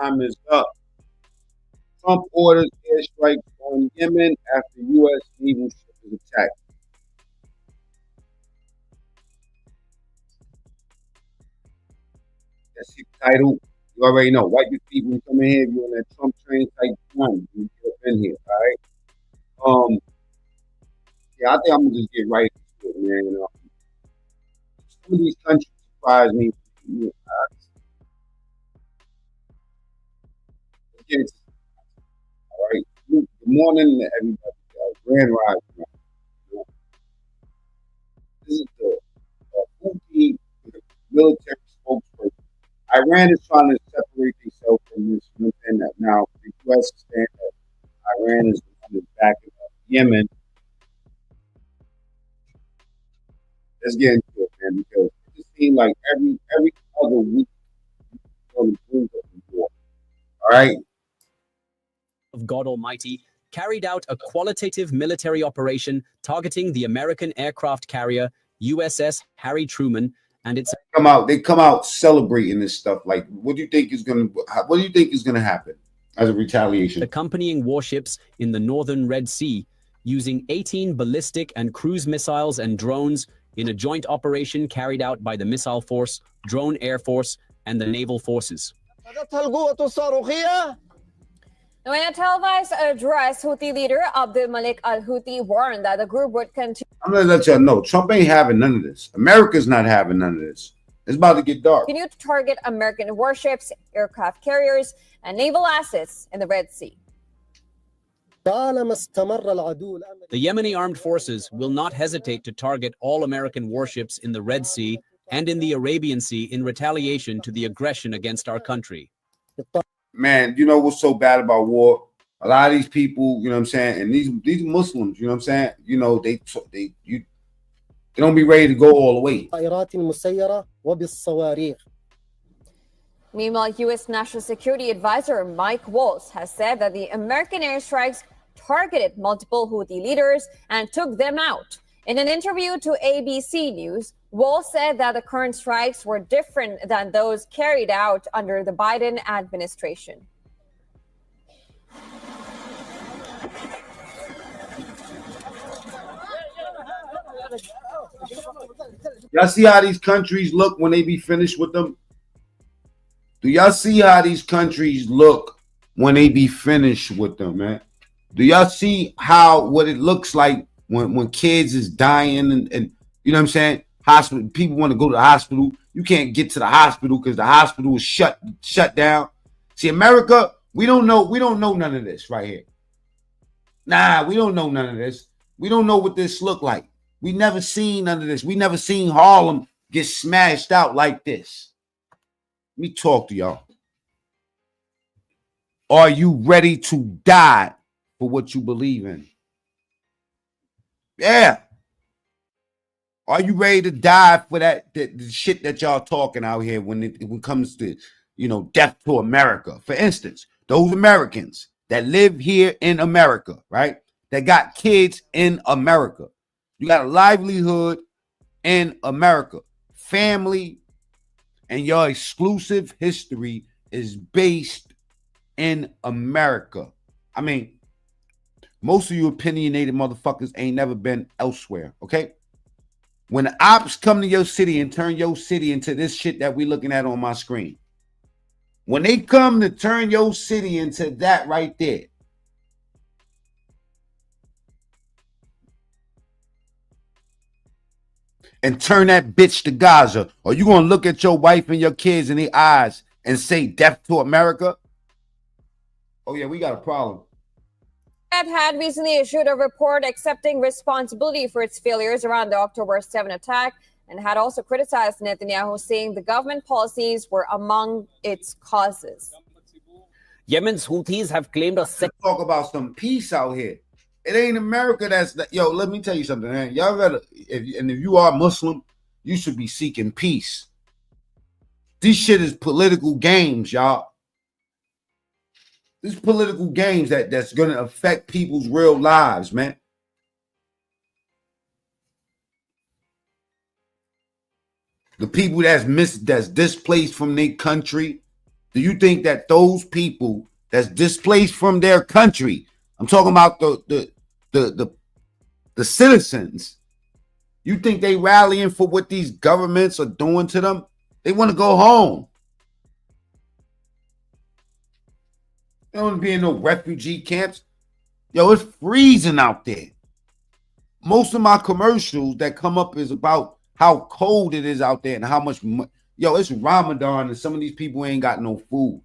Time is up. Trump orders airstrikes on Yemen after U.S. naval ship is attacked. That's your title. You already know. Wipe your feet when you come in here. If you're on that Trump train, type one. You get up in here, all right? Yeah, I think I'm gonna just get right into it, man. Some of these countries surprise me. Let's get into it, all right? Good morning to everybody. Grand Rising. You know, this is the Houthi military spokesperson. Iran is trying to separate themselves from this. You know what I'm saying? Now, the U.S. is saying that Iran is the one that's backing up Yemen. Let's get into it, man, because it just seems like every other week on the brink of the war. All right. Of God Almighty carried out a qualitative military operation targeting the American aircraft carrier USS Harry Truman and its They come out celebrating this stuff. Like, what do you think is gonna happen as a retaliation? accompanying warships in the northern Red Sea, using 18 ballistic and cruise missiles and drones in a joint operation carried out by the Missile Force, Drone Air Force, and the Naval Forces. Now, in a televised address, Houthi leader Abdul Malik al-Houthi warned that the group would continue. I'm gonna let y'all know Trump ain't having none of this. America's not having none of this. It's about to get dark. Continue to target American warships, aircraft carriers, and naval assets in the Red Sea. The Yemeni armed forces will not hesitate to target all American warships in the Red Sea and in the Arabian Sea in retaliation to the aggression against our country. Man, you know what's so bad about war? A lot of these people, you know what I'm saying, and these Muslims, you know what I'm saying, you know, they don't be ready to go all the way. Meanwhile, U.S. National Security Advisor Mike Waltz has said that the American airstrikes targeted multiple Houthi leaders and took them out. In an interview to ABC News, Waltz said that the current strikes were different than those carried out under the Biden administration. Y'all see how these countries look when they be finished with them? Do y'all see how these countries look when they be finished with them, man? Do y'all see what it looks like when kids is dying and you know what I'm saying? Hospital people want to go to the hospital. You can't get to the hospital because the hospital is shut down. See, America, we don't know none of this right here. Nah, we don't know none of this. We don't know what this look like. We never seen none of this. We never seen Harlem get smashed out like this. Let me talk to y'all. Are you ready to die for what you believe in? Yeah. Are you ready to die for that the shit that y'all talking out here when it comes to, you know, death to America? For instance, those Americans that live here in America, right? That got kids in America. You got a livelihood in America. Family and your exclusive history is based in America. I mean, most of you opinionated motherfuckers ain't never been elsewhere, okay? When the ops come to your city and turn your city into this shit that we looking at on my screen, when they come to turn your city into that right there, and turn that bitch to Gaza, are you gonna look at your wife and your kids in the eyes and say death to America? Oh yeah, we got a problem. Had recently issued a report accepting responsibility for its failures around the October 7 attack and had also criticized Netanyahu, saying the government policies were among its causes. Yemen's Houthis have claimed a talk about some peace out here. It ain't America that's yo. Let me tell you something, man. Y'all gotta, if you are Muslim, you should be seeking peace. This shit is political games, y'all. This is political games that's gonna affect people's real lives, man. The people that's displaced from their country, Do you think that those people that's displaced from their country, I'm talking about the citizens, you think they rallying for what these governments are doing to them? They want to go home. They don't want to be in no refugee camps. Yo, it's freezing out there. Most of my commercials that come up is about how cold it is out there and how much. Yo, it's Ramadan and some of these people ain't got no food.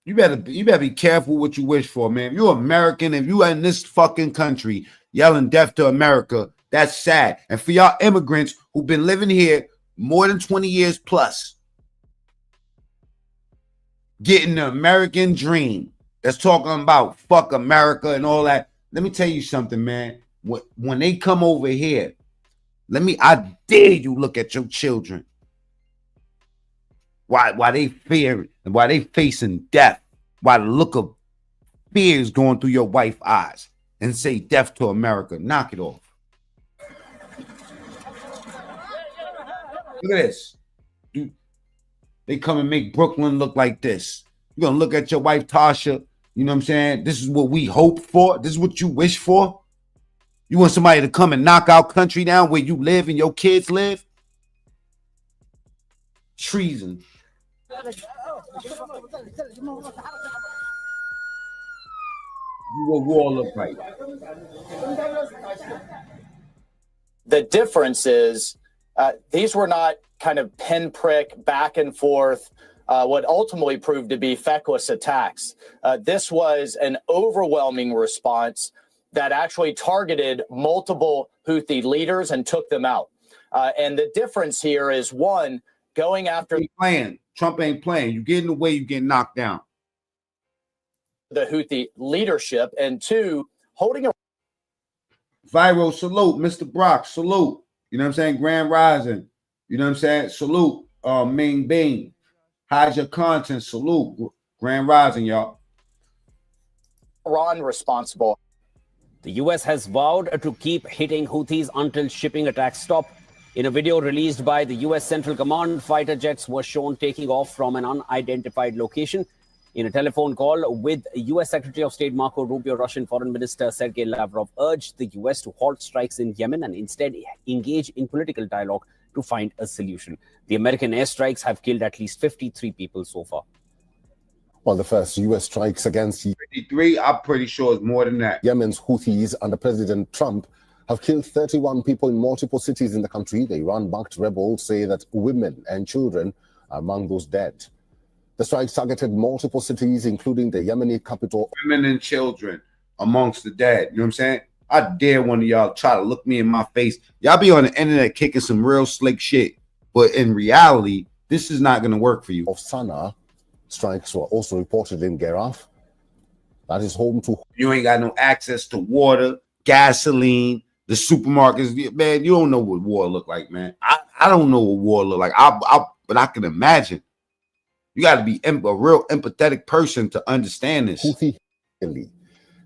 You better be careful what you wish for, man. If you're American, if you are in this fucking country yelling death to America, that's sad. And for y'all immigrants who've been living here more than 20 years plus, getting the American dream, that's talking about fuck America and all that. Let me tell you something, man. When they come over here, I dare you look at your children. Why they fear and why they facing death, why the look of fear is going through your wife's eyes, and say death to America. Knock it off. Look at this. Dude, they come and make Brooklyn look like this. You're gonna look at your wife Tasha, you know what I'm saying? This is what we hope for. This is what you wish for. You want somebody to come and knock our country down where you live and your kids live? Treason. What war look like? The difference is these were not kind of pinprick back and forth, what ultimately proved to be feckless attacks. This was an overwhelming response that actually targeted multiple Houthi leaders and took them out. And the difference here is, one, going after Trump ain't playing. You get in the way, you get knocked down. The Houthi leadership, and two, holding a Viral salute, Mr. Brock, salute. You know what I'm saying? Grand Rising. You know what I'm saying? Salute. Ming Bing. Hide your content. Salute. Grand Rising, y'all. Iran responsible. The US has vowed to keep hitting Houthis until shipping attacks stop. In a video released by the US Central Command, fighter jets were shown taking off from an unidentified location. In a telephone call with US Secretary of State Marco Rubio, Russian Foreign Minister Sergei Lavrov urged the US to halt strikes in Yemen and instead engage in political dialogue to find a solution. The American airstrikes have killed at least 53 people so far. Well, the first U.S. strikes against 53, I'm pretty sure it's more than that. Yemen's Houthis under President Trump have killed 31 people in multiple cities in the country. The Iran-backed rebels say that women and children are among those dead. The strikes targeted multiple cities, including the Yemeni capital. Women and children amongst the dead. You know what I'm saying? I dare one of y'all try to look me in my face. Y'all be on the internet kicking some real slick shit. But in reality, this is not going to work for you. Of Sana'a, strikes were also reported in Geraf. That is home to. You ain't got no access to water, gasoline, the supermarkets. Man, you don't know what war look like, man. I don't know what war look like. But I can imagine. You got to be a real empathetic person to understand this. Houthi.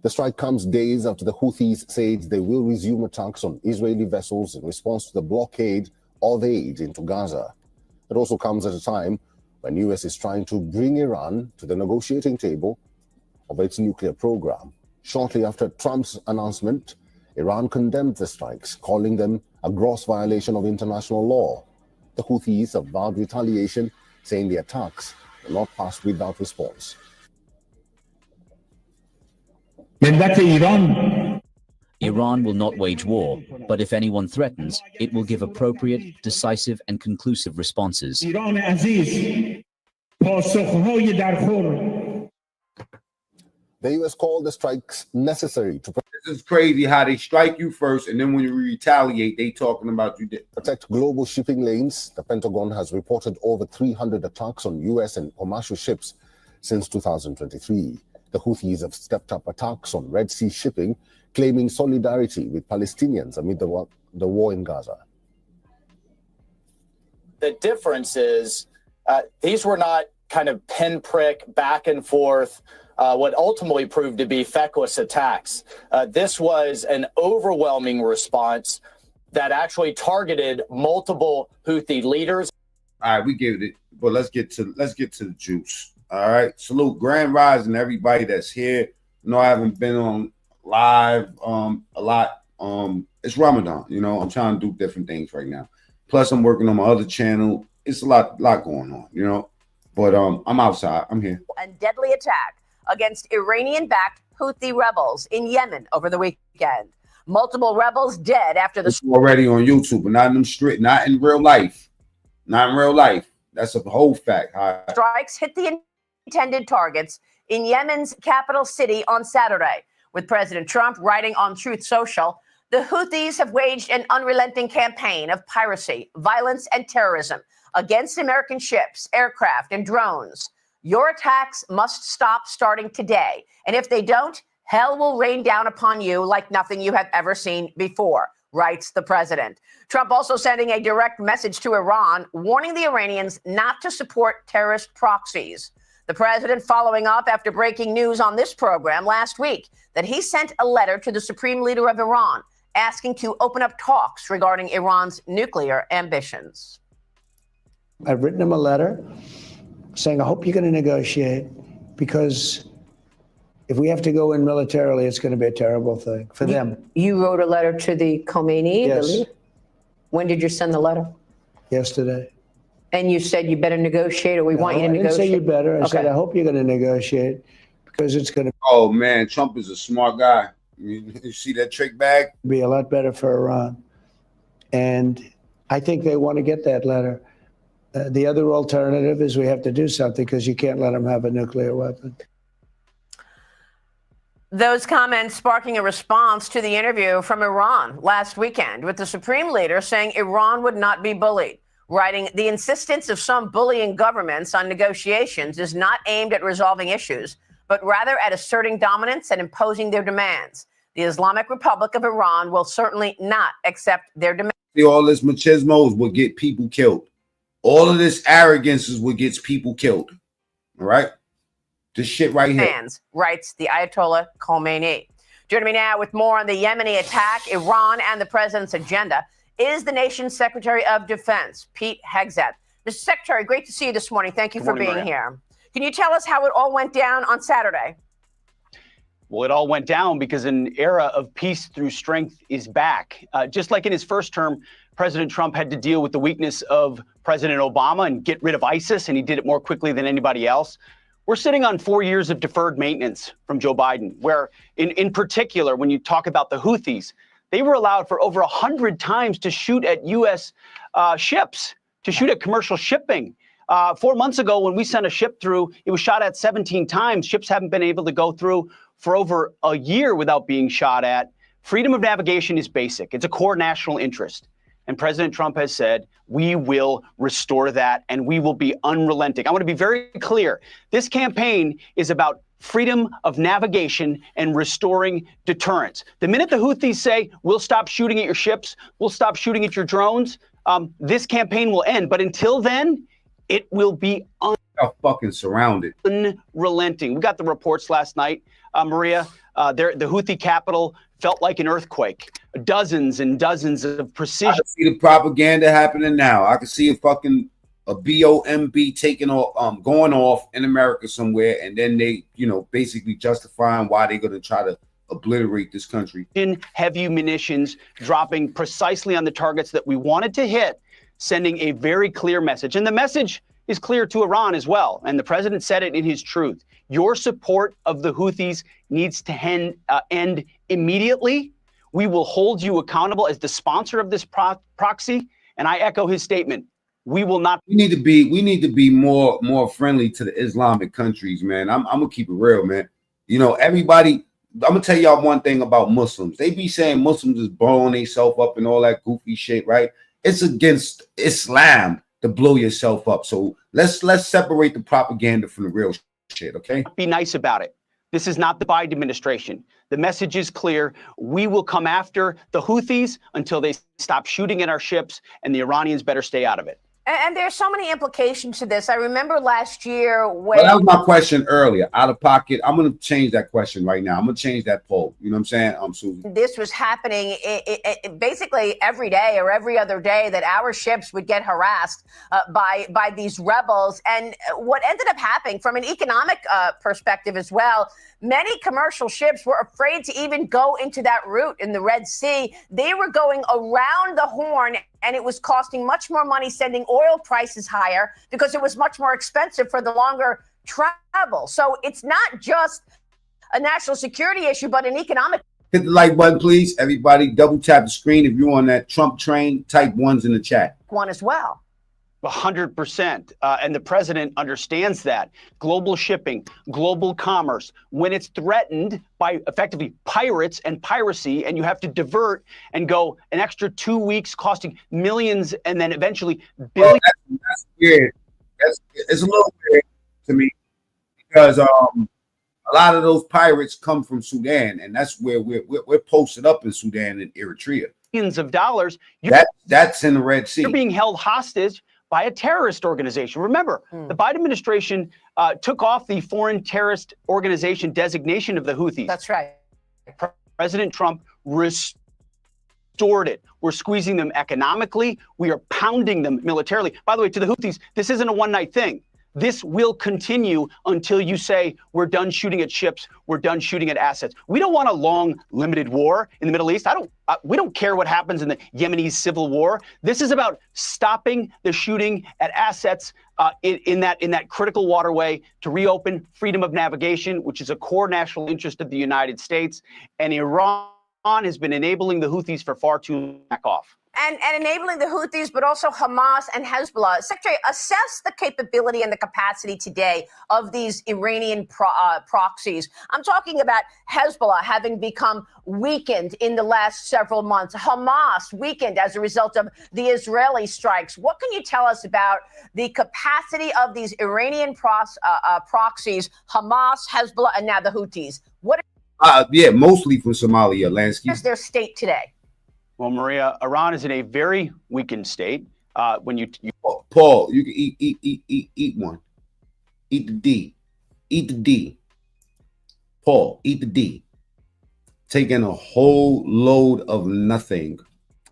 The strike comes days after the Houthis said they will resume attacks on Israeli vessels in response to the blockade of aid into Gaza. It also comes at a time when U.S. is trying to bring Iran to the negotiating table of its nuclear program. Shortly after Trump's announcement, Iran condemned the strikes, calling them a gross violation of international law. The Houthis have vowed retaliation, saying the attacks will not pass without response. Iran will not wage war, but if anyone threatens, it will give appropriate, decisive, and conclusive responses. The U.S. called the strikes necessary to This is crazy how they strike you first, and then when you retaliate, they talking about you. protect global shipping lanes. The Pentagon has reported over 300 attacks on U.S. and commercial ships since 2023. The Houthis have stepped up attacks on Red Sea shipping, claiming solidarity with Palestinians amid the war in Gaza. The difference is these were not kind of pinprick back and forth, what ultimately proved to be feckless attacks. This was an overwhelming response that actually targeted multiple Houthi leaders. All right, we get it, but let's get to the juice. All right, salute, grand rising, everybody that's here. I haven't been on live a lot. It's Ramadan, I'm trying to do different things right now. Plus, I'm working on my other channel. It's a lot going on, But I'm outside. I'm here. And deadly attack against Iranian-backed Houthi rebels in Yemen over the weekend. Multiple rebels dead after the... It's already on YouTube, but not in them street, not in real life. Not in real life. That's a whole fact. Strikes hit the intended targets in Yemen's capital city on Saturday. With President Trump writing on Truth Social, the Houthis have waged an unrelenting campaign of piracy, violence, and terrorism against American ships, aircraft, and drones. Your attacks must stop starting today. And if they don't, hell will rain down upon you like nothing you have ever seen before, writes the president. Trump also sending a direct message to Iran, warning the Iranians not to support terrorist proxies. The president following up after breaking news on this program last week that he sent a letter to the supreme leader of Iran asking to open up talks regarding Iran's nuclear ambitions. I've written him a letter saying, I hope you're going to negotiate, because if we have to go in militarily, it's going to be a terrible thing for them. You wrote a letter to the Khomeini? Yes. The leader? When did you send the letter? Yesterday. And you said you better negotiate, or we want you to negotiate? I didn't say you better. I said, Okay. I hope you're going to negotiate, because it's going to Oh man, Trump is a smart guy. You see that trick bag? be a lot better for Iran. And I think they want to get that letter. The other alternative is we have to do something, because you can't let them have a nuclear weapon. Those comments sparking a response to the interview from Iran last weekend, with the supreme leader saying Iran would not be bullied, writing, the insistence of some bullying governments on negotiations is not aimed at resolving issues, but rather at asserting dominance and imposing their demands. The Islamic Republic of Iran will certainly not accept their demands. All this machismo is what get people killed. All of this arrogance is what gets people killed. All right? This shit right here. Writes the Ayatollah Khomeini. Joining me now with more on the Yemeni attack, Iran, and the president's agenda is the nation's Secretary of Defense, Pete Hegseth. Mr. Secretary, great to see you this morning. Thank you for being here. Can you tell us how it all went down on Saturday? Well, it all went down because an era of peace through strength is back. Just like in his first term, President Trump had to deal with the weakness of President Obama and get rid of ISIS, and he did it more quickly than anybody else. We're sitting on 4 years of deferred maintenance from Joe Biden, where in particular, when you talk about the Houthis, they were allowed for over 100 times to shoot at U.S. Ships, to shoot at commercial shipping. 4 months ago, when we sent a ship through, it was shot at 17 times. Ships haven't been able to go through for over a year without being shot at. Freedom of navigation is basic. It's a core national interest. And President Trump has said, we will restore that and we will be unrelenting. I want to be very clear. This campaign is about freedom of navigation and restoring deterrence. The minute the Houthis say, we'll stop shooting at your ships, we'll stop shooting at your drones, this campaign will end. But until then, it will be fucking surrounded. Unrelenting. We got the reports last night, Maria. The Houthi capital felt like an earthquake. Dozens and dozens of precision. I can see the propaganda happening now. I can see a bomb taking off, going off in America somewhere, and then they, basically justifying why they're going to try to obliterate this country. Heavy munitions dropping precisely on the targets that we wanted to hit, sending a very clear message. And the message is clear to Iran as well. And the president said it in his truth. Your support of the Houthis needs to end immediately. We will hold you accountable as the sponsor of this proxy. And I echo his statement. We will not. We need to be more friendly to the Islamic countries, man. I'm gonna keep it real, man. Everybody. I'm gonna tell y'all one thing about Muslims. They be saying Muslims is blowing themselves up and all that goofy shit, right? It's against Islam to blow yourself up. So let's separate the propaganda from the real shit, okay? Be nice about it. This is not the Biden administration. The message is clear. We will come after the Houthis until they stop shooting at our ships, and the Iranians better stay out of it. And there's so many implications to this. I remember last year when... Well, that was my question earlier. Out of pocket. I'm going to change that question right now. I'm going to change that poll. You know what I'm saying? Susan. This was happening basically every day or every other day, that our ships would get harassed by these rebels. And what ended up happening from an economic perspective as well, many commercial ships were afraid to even go into that route in the Red Sea. They were going around the Horn, and it was costing much more money, sending oil prices higher because it was much more expensive for the longer travel. So it's not just a national security issue, but an economic. Hit the like button, please. Everybody, double tap the screen. If you're on that Trump train, type ones in the chat. One as well. 100%. And the president understands that. Global shipping, global commerce, when it's threatened by effectively pirates and piracy, and you have to divert and go an extra 2 weeks costing millions and then eventually billions. Well, that's weird. It's a little weird to me because a lot of those pirates come from Sudan, and that's where we're posted up in Sudan and Eritrea. Millions of dollars. That's in the Red Sea. You're being held hostage by a terrorist organization. Remember, the Biden administration took off the foreign terrorist organization designation of the Houthis. That's right. President Trump restored it. We're squeezing them economically. We are pounding them militarily. By the way, to the Houthis, this isn't a one-night thing. This will continue until you say we're done shooting at ships, we're done shooting at assets. We don't want a long, limited war in the Middle East. We don't care what happens in the Yemeni civil war. This is about stopping the shooting at assets in that critical waterway to reopen freedom of navigation, which is a core national interest of the United States. And Iran has been enabling the Houthis for far too long. Back off. And enabling the Houthis, but also Hamas and Hezbollah. Secretary, assess the capability and the capacity today of these Iranian proxies. I'm talking about Hezbollah having become weakened in the last several months. Hamas weakened as a result of the Israeli strikes. What can you tell us about the capacity of these Iranian proxies, Hamas, Hezbollah, and now the Houthis? Yeah, mostly from Somalia, Lansky. What is their state today? Well, Maria, Iran is in a very weakened state. When you Paul, you can eat one. Eat the D. Eat the D. Paul, eat the D. Taking a whole load of nothing.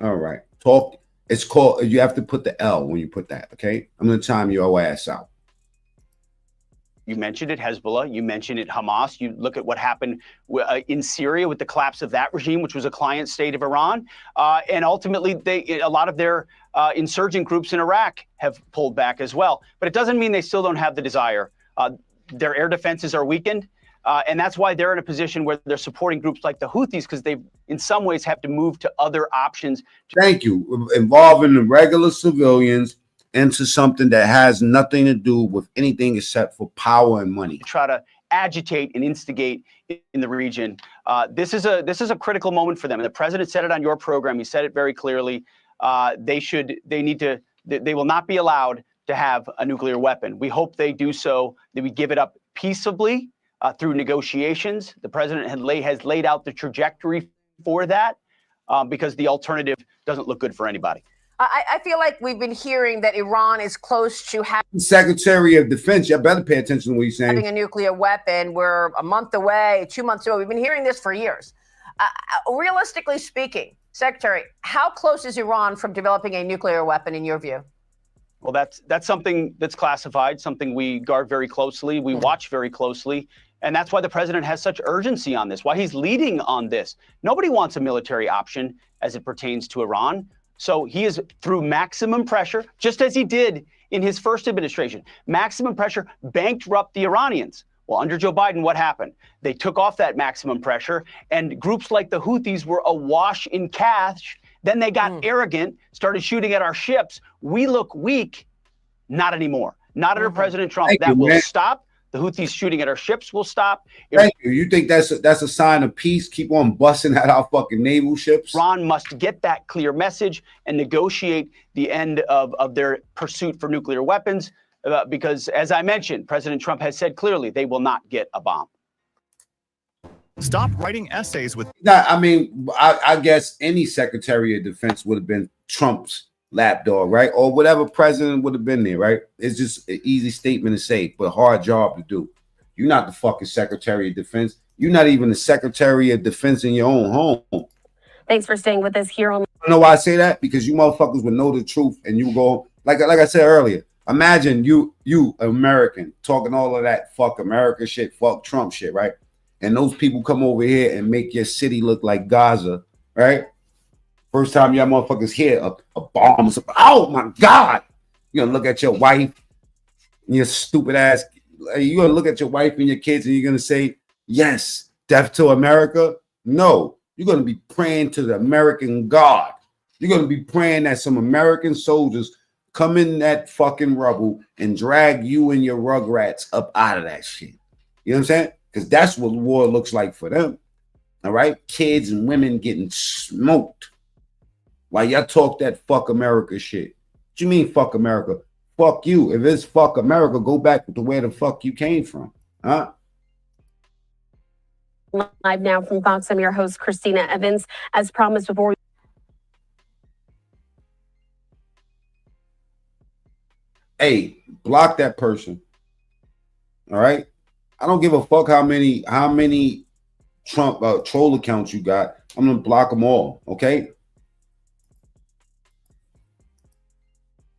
All right. Talk. It's called, you have to put the L when you put that, okay? I'm going to time your ass out. You mentioned it, Hezbollah. You mentioned it, Hamas. You look at what happened in Syria with the collapse of that regime, which was a client state of Iran. And ultimately, a lot of their insurgent groups in Iraq have pulled back as well. But it doesn't mean they still don't have the desire. Their air defenses are weakened. And that's why they're in a position where they're supporting groups like the Houthis, because they, in some ways, have to move to other options. Thank you. Involving the regular civilians into something that has nothing to do with anything except for power and money. Try to agitate and instigate in the region. This is a critical moment for them. And the president said it on your program. He said it very clearly. They will not be allowed to have a nuclear weapon. We hope they do so, that we give it up peaceably through negotiations. The president has laid out the trajectory for that because the alternative doesn't look good for anybody. I feel like we've been hearing that Iran is close to having Secretary of Defense. You better pay attention to what he's saying. Having a nuclear weapon. We're a month away, 2 months away. We've been hearing this for years. Realistically speaking, Secretary, how close is Iran from developing a nuclear weapon in your view? Well, that's something that's classified, something we guard very closely, we watch very closely. And that's why the president has such urgency on this, why he's leading on this. Nobody wants a military option as it pertains to Iran. So he is, through maximum pressure, just as he did in his first administration, maximum pressure bankrupt the Iranians. Well, under Joe Biden, what happened? They took off that maximum pressure, and groups like the Houthis were awash in cash. Then they got arrogant, started shooting at our ships. We look weak. Not anymore. Not under President Trump. That will stop. The Houthis shooting at our ships will stop. Thank you. You think that's a sign of peace? Keep on busting at our fucking naval ships? Iran must get that clear message and negotiate the end of their pursuit for nuclear weapons because, as I mentioned, President Trump has said clearly they will not get a bomb. Stop writing essays with... I mean, I guess any Secretary of Defense would have been Trump's lapdog, right? Or whatever president would have been there, right? It's just an easy statement to say, but a hard job to do. You're not the fucking Secretary of Defense. You're not even the Secretary of Defense in your own home. Thanks for staying with us here on. You know why I say that? Because you motherfuckers would know the truth and you go, like I said earlier, imagine you American talking all of that fuck America shit, fuck Trump shit, right? And those people come over here and make your city look like Gaza, right? First time y'all motherfuckers hear a bomb, oh my God. You're gonna look at your wife and your stupid ass, you're gonna look at your wife and your kids and you're gonna say, yes, death to America? No, you're gonna be praying to the American God. You're gonna be praying that some American soldiers come in that fucking rubble and drag you and your rugrats up out of that shit. You know what I'm saying? Because that's what war looks like for them. All right? Kids and women getting smoked. While y'all talk that fuck America shit. What you mean fuck America? Fuck you. If it's fuck America, go back to where the fuck you came from. Huh? Live now from Fox, I'm your host, Christina Evans. As promised before. Hey, block that person. All right? I don't give a fuck how many Trump troll accounts you got. I'm gonna block them all. Okay.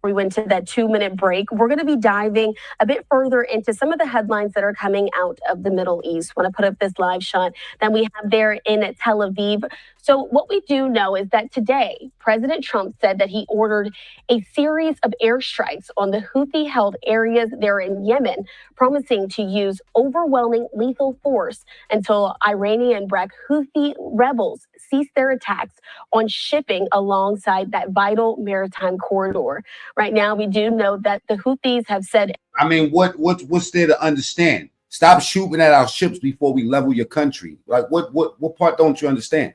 We went to that 2-minute break. We're going to be diving a bit further into some of the headlines that are coming out of the Middle East. Want to put up this live shot that we have there in Tel Aviv. So what we do know is that today, President Trump said that he ordered a series of airstrikes on the Houthi-held areas there in Yemen, promising to use overwhelming lethal force until Iranian-backed Houthi rebels cease their attacks on shipping alongside that vital maritime corridor. Right now, we do know that the Houthis have said. I mean, what's there to understand? Stop shooting at our ships before we level your country. Like, what part don't you understand?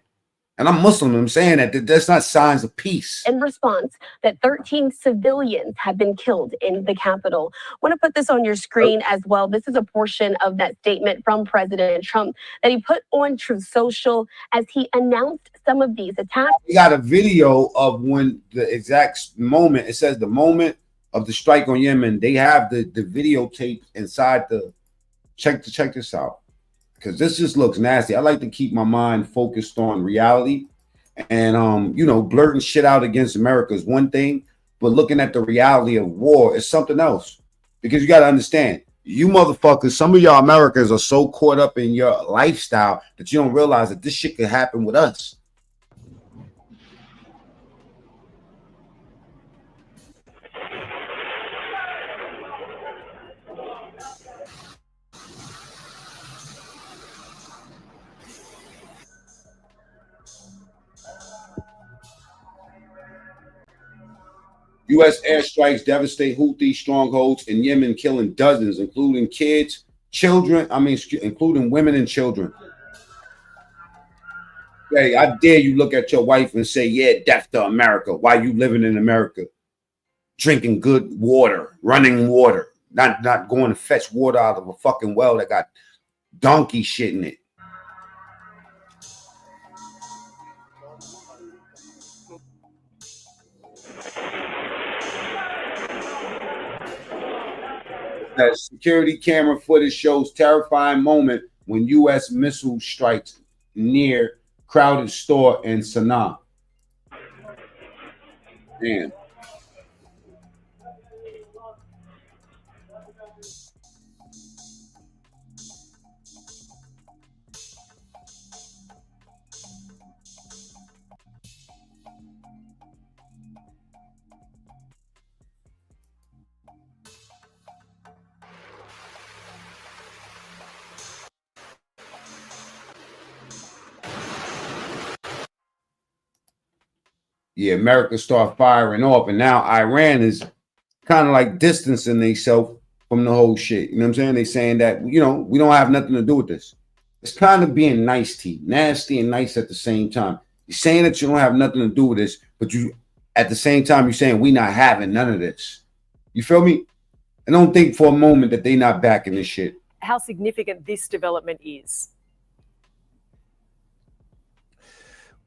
And I'm Muslim. I'm saying that that's not signs of peace. In response, that 13 civilians have been killed in the capital. I want to put this on your screen as well. This is a portion of that statement from President Trump that he put on Truth Social as he announced some of these attacks. We got a video of when the exact moment, it says the moment of the strike on Yemen. They have the videotape inside the, check this out. Because this just looks nasty. I like to keep my mind focused on reality. And, you know, blurting shit out against America is one thing. But looking at the reality of war is something else. Because you got to understand, you motherfuckers, some of y'all Americans are so caught up in your lifestyle that you don't realize that this shit could happen with us. U.S. airstrikes devastate Houthi strongholds in Yemen, killing dozens, including kids, children. Including women and children. Hey, I dare you look at your wife and say, yeah, death to America. Why you living in America? Drinking good water, running water, not going to fetch water out of a fucking well that got donkey shit in it. That security camera footage shows terrifying moment when U.S. missile strikes near crowded store in Sana'a. Damn. Yeah, America start firing off, and now Iran is kind of like distancing themselves from the whole shit. You know what I'm saying? They saying that, you know, we don't have nothing to do with this. It's kind of being nice to you, nasty and nice at the same time. You're saying that you don't have nothing to do with this, but you, at the same time, you're saying we not having none of this. You feel me? I don't think for a moment that they not backing this shit. How significant this development is?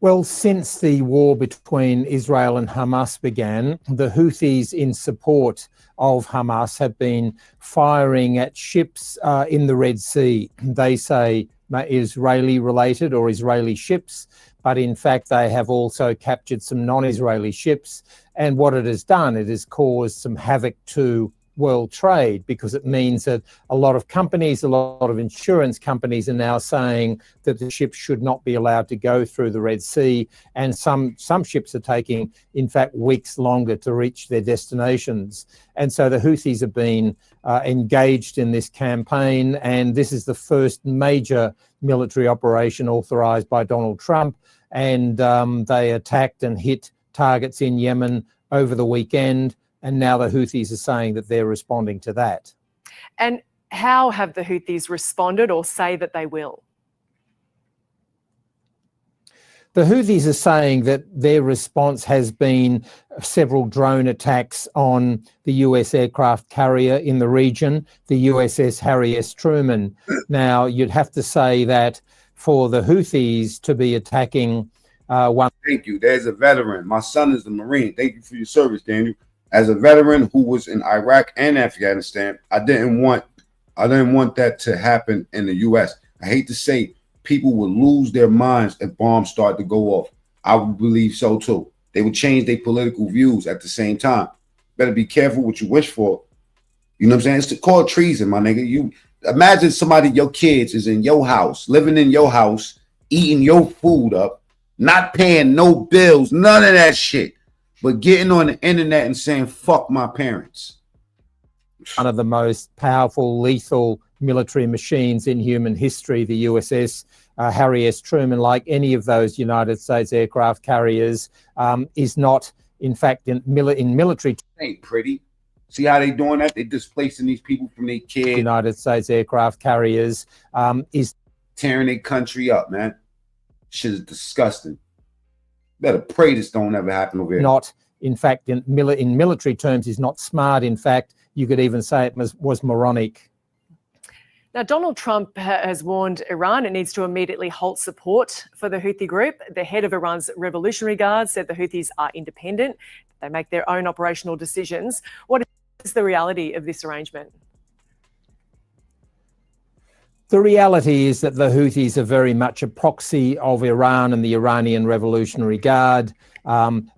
Well, since the war between Israel and Hamas began, the Houthis in support of Hamas have been firing at ships in the Red Sea. They say Israeli-related or Israeli ships, but in fact they have also captured some non-Israeli ships. And what it has done, it has caused some havoc to world trade, because it means that a lot of companies, a lot of insurance companies are now saying that the ships should not be allowed to go through the Red Sea, and some ships are taking, in fact, weeks longer to reach their destinations. And so the Houthis have been engaged in this campaign, and this is the first major military operation authorized by Donald Trump, and they attacked and hit targets in Yemen over the weekend. And now the Houthis are saying that they're responding to that. And how have the Houthis responded, or say that they will? The Houthis are saying that their response has been several drone attacks on the US aircraft carrier in the region, the USS Harry S. Truman. Now, you'd have to say that for the Houthis to be attacking one... Thank you. There's a veteran. My son is a Marine. Thank you for your service, Daniel. As a veteran who was in Iraq and Afghanistan, I didn't want that to happen in the U.S. I hate to say people would lose their minds if bombs start to go off. I would believe so too. They would change their political views at the same time. Better be careful what you wish for. You know what I'm saying? It's called treason, my nigga. You imagine somebody, your kids is in your house, living in your house, eating your food up, not paying no bills, none of that shit, but getting on the internet and saying, fuck my parents. One of the most powerful, lethal military machines in human history, the USS Harry S. Truman, like any of those United States aircraft carriers, is not, in fact, in military... Ain't pretty. See how they doing that? They displacing these people from their kids. United States aircraft carriers is... tearing their country up, man. Shit is disgusting. Better pray this don't ever happen over here. Not, in fact, in military terms, is not smart. In fact, you could even say it was moronic. Now, Donald Trump has warned Iran it needs to immediately halt support for the Houthi group. The head of Iran's Revolutionary Guard said the Houthis are independent. They make their own operational decisions. What is the reality of this arrangement? The reality is that the Houthis are very much a proxy of Iran and the Iranian Revolutionary Guard.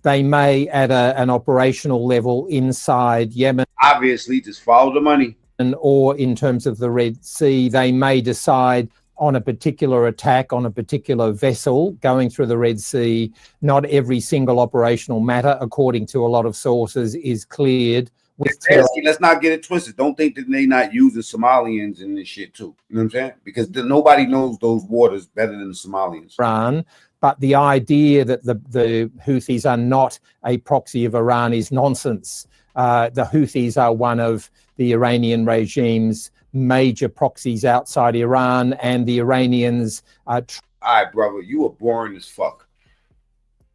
They may, at an operational level inside Yemen, obviously just follow the money, or in terms of the Red Sea, they may decide on a particular attack on a particular vessel going through the Red Sea. Not every single operational matter, according to a lot of sources, is cleared. Let's not get it twisted. Don't think that they're not using Somalians in this shit too. You know what I'm saying? Because nobody knows those waters better than the Somalians. Iran, but the idea that the Houthis are not a proxy of Iran is nonsense. The Houthis are one of the Iranian regime's major proxies outside Iran, and the Iranians are... All right, brother, you are boring as fuck.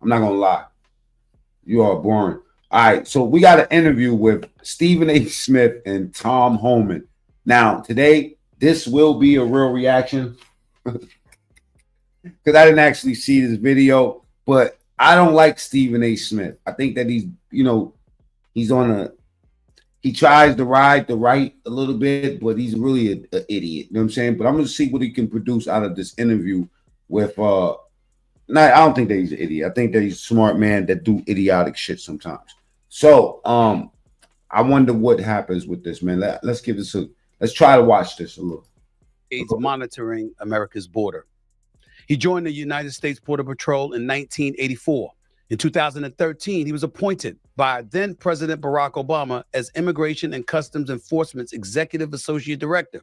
I'm not gonna lie. You are boring. All right, so we got an interview with Stephen A. Smith and Tom Homan. Now, today, this will be a real reaction because I didn't actually see this video, but I don't like Stephen A. Smith. I think that he tries to ride the right a little bit, but he's really an idiot. You know what I'm saying? But I'm going to see what he can produce out of this interview with, I don't think that he's an idiot. I think that he's a smart man that do idiotic shit sometimes. So, I wonder what happens with this, man. Let's give this let's try to watch this a little. He's monitoring America's border. He joined the United States Border Patrol in 1984. In 2013, he was appointed by then President Barack Obama as Immigration and Customs Enforcement's Executive Associate Director.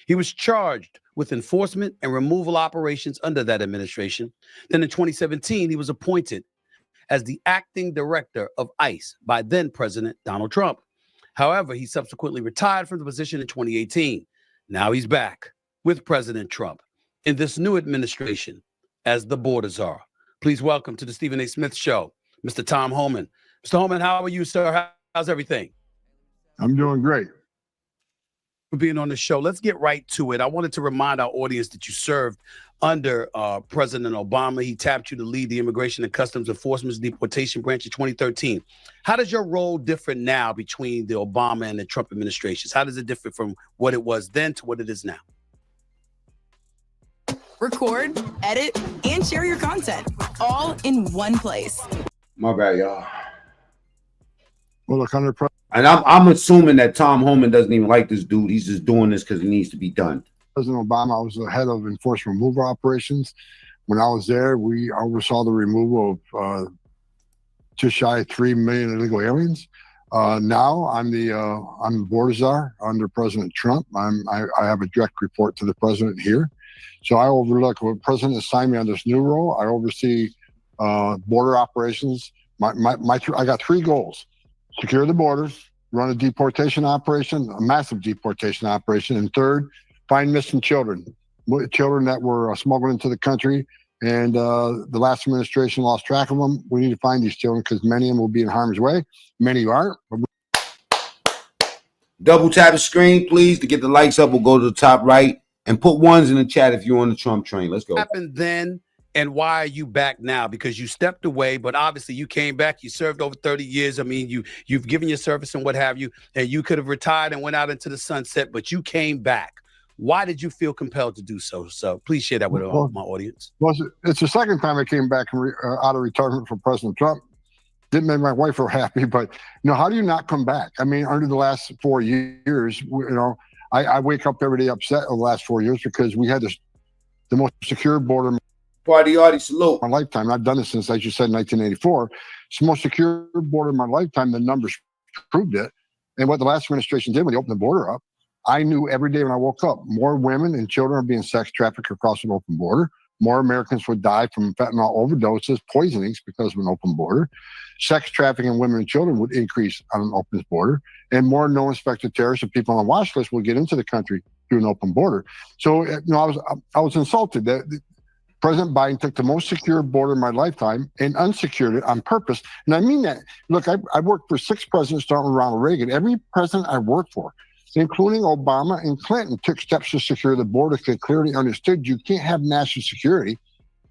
He was charged with enforcement and removal operations under that administration. Then in 2017, he was appointed as the acting director of ICE by then President Donald Trump. However, he subsequently retired from the position in 2018. Now he's back with President Trump in this new administration as the border czar. Please welcome to the Stephen A. Smith Show, Mr. Tom Homan. Mr. Homan, how are you, sir? How's everything? I'm doing great. for being on the show. Let's get right to it. I wanted to remind our audience that you served under President Obama. He tapped you to lead the Immigration and Customs Enforcement's Deportation branch in 2013. How does your role differ now between the Obama and the Trump administrations? How does it differ from what it was then to what it is now? Record, edit, and share your content all in one place. My bad, y'all. Well, look, and I'm assuming that Tom Homan doesn't even like this dude. He's just doing this because it needs to be done. President Obama, I was the head of enforcement removal operations. When I was there, we oversaw the removal of just shy of 3 million illegal aliens. Now I'm the border czar under President Trump. I have a direct report to the president here. So I overlook what the president assigned me on this new role. I oversee border operations. I got 3 goals: secure the borders, run a deportation operation, a massive deportation operation, and third, find missing children that were smuggled into the country. And the last administration lost track of them. We need to find these children because many of them will be in harm's way. Many aren't. Double tap the screen, please, to get the likes up. We'll go to the top right and put ones in the chat if you're on the Trump train. Let's go. What happened then, and why are you back now? Because you stepped away, but obviously you came back. You served over 30 years. I mean, you've given your service and what have you, and you could have retired and went out into the sunset, but you came back. Why did you feel compelled to do so? So please share that with my audience. Well, it's the second time I came back out of retirement for President Trump. Didn't make my wife real happy, but how do you not come back? I mean, under the last 4 years, I wake up every day upset over the last 4 years because we had the most secure border. Party, salute. My lifetime. I've done this since, as you said, 1984. It's the most secure border in my lifetime. The numbers proved it. And what the last administration did when they opened the border up, I knew every day when I woke up, more women and children are being sex trafficked across an open border. More Americans would die from fentanyl overdoses, poisonings because of an open border. Sex trafficking in women and children would increase on an open border. And more known suspected terrorists and people on the watch list would get into the country through an open border. So, I was insulted that President Biden took the most secure border in my lifetime and unsecured it on purpose. And I mean that. Look, I worked for 6 presidents starting with Ronald Reagan. Every president I worked for, including Obama and Clinton, took steps to secure the border because they clearly understood you can't have national security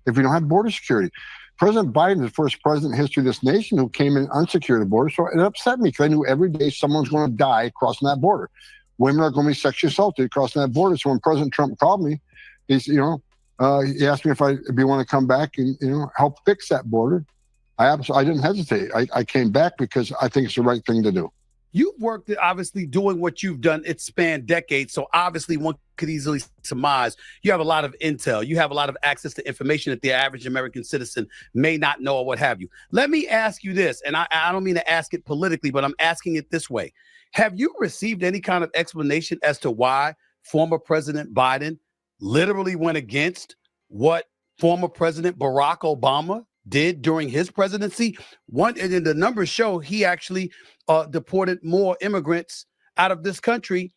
if you don't have border security. President Biden is the first president in history of this nation who came in unsecured the border. So it upset me because I knew every day someone's going to die crossing that border. Women are going to be sexually assaulted crossing that border. So when President Trump called me, he asked me if I'd want to come back and help fix that border. I didn't hesitate. I came back because I think it's the right thing to do. You've worked, obviously, doing what you've done. It spanned decades. So obviously one could easily surmise you have a lot of intel. You have a lot of access to information that the average American citizen may not know or what have you. Let me ask you this, and I don't mean to ask it politically, but I'm asking it this way. Have you received any kind of explanation as to why former President Biden literally went against what former President Barack Obama did during his presidency? And the numbers show he actually deported more immigrants out of this country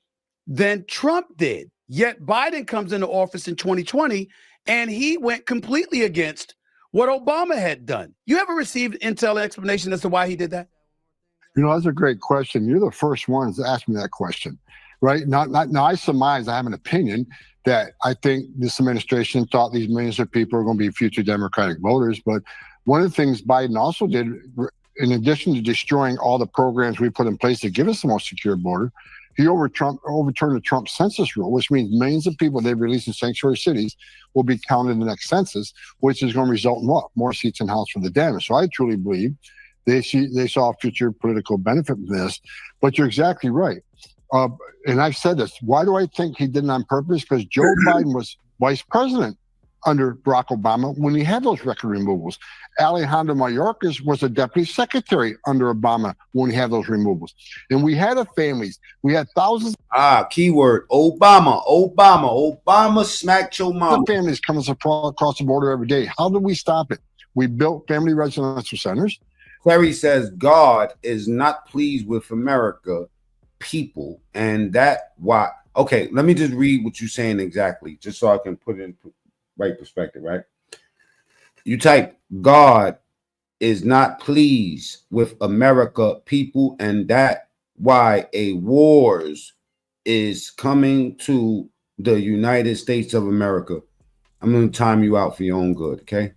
than Trump did. Yet Biden comes into office in 2020 and he went completely against what Obama had done. You ever received intel explanation as to why he did that? That's a great question. You're the first ones to ask me that question, right? Now I surmise, I have an opinion that I think this administration thought these millions of people are going to be future Democratic voters. But one of the things Biden also did, in addition to destroying all the programs we put in place to give us the most secure border, he overturned the Trump census rule, which means millions of people they've released in sanctuary cities will be counted in the next census, which is going to result in what? More seats in the House for the damned. So I truly believe they saw future political benefit from this. But you're exactly right. And I've said this. Why do I think he did it on purpose? Because Joe Biden was vice president under Barack Obama when he had those record removals. Alejandro Mayorkas was a deputy secretary under Obama when he had those removals. And we had families. We had thousands. Keyword, Obama smacked your mama. Families coming across the border every day. How did we stop it? We built family residential centers. Clary says, God is not pleased with America people, and that why. Okay, let me just read what you're saying exactly, just so I can put it in right perspective, right? You type, God is not pleased with America people, and that why a wars is coming to the United States of America, I'm going to time you out for your own good, okay?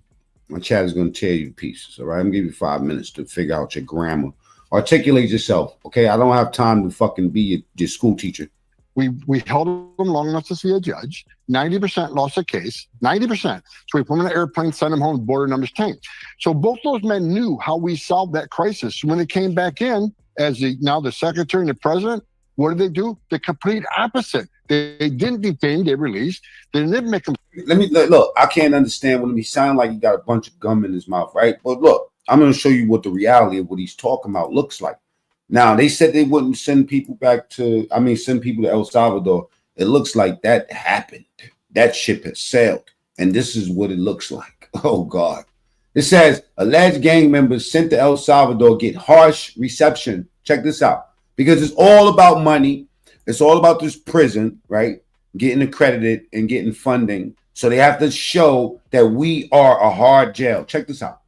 My chat is going to tear you to pieces, all right? I'm going to give you 5 minutes to figure out your grammar. Articulate yourself, okay? I don't have time to fucking be your school teacher. We held them long enough to see a judge. 90% lost the case, 90%. So we put them in an airplane, sent them home, border numbers tanked. So both those men knew how we solved that crisis. When they came back in as now the secretary and the president, what did they do? The complete opposite. They didn't detain, they released. They didn't make them. Look, I can't understand when he sound like he got a bunch of gum in his mouth, right? But look, I'm going to show you what the reality of what he's talking about looks like. Now, they said they wouldn't send people send people to El Salvador. It looks like that happened. That ship has sailed. And this is what it looks like. Oh, God. It says, alleged gang members sent to El Salvador get harsh reception. Check this out. Because it's all about money. It's all about this prison, right? Getting accredited and getting funding. So they have to show that we are a hard jail. Check this out.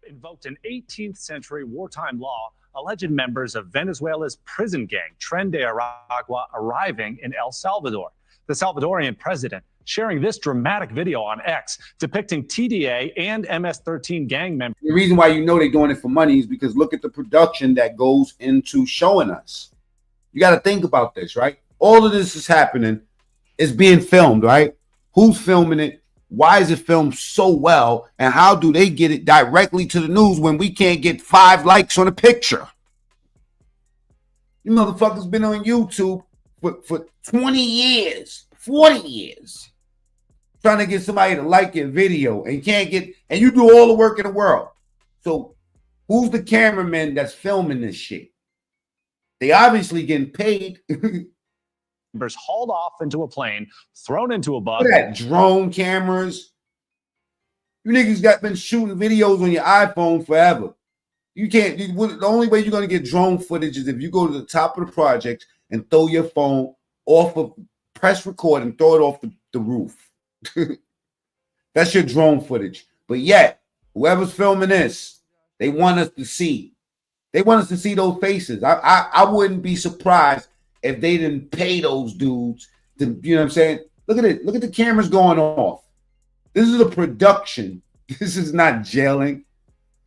Invoked an 18th century wartime law. Alleged members of Venezuela's prison gang, Tren de Aragua, arriving in El Salvador. The Salvadorian president sharing this dramatic video on X depicting TDA and MS-13 gang members. The reason why you know they're doing it for money is because look at the production that goes into showing us. You got to think about this, right? All of this is happening. It's being filmed, right? Who's filming it? Why is it filmed so well? And how do they get it directly to the news when we can't get 5 likes on a picture? You motherfuckers been on YouTube for 20 years, 40 years, trying to get somebody to like your video and can't get, and you do all the work in the world. So who's the cameraman that's filming this shit? They obviously getting paid. Members hauled off into a plane, thrown into a bus. Look at that, drone cameras. You niggas been shooting videos on your iPhone forever. You can't. The only way you're gonna get drone footage is if you go to the top of the project and throw your phone off of, press record and throw it off the roof. That's your drone footage. But yet, whoever's filming this, they want us to see. They want us to see those faces. I wouldn't be surprised if they didn't pay those dudes to, you know what I'm saying? Look at it. Look at the cameras going off. This is a production. This is not jailing,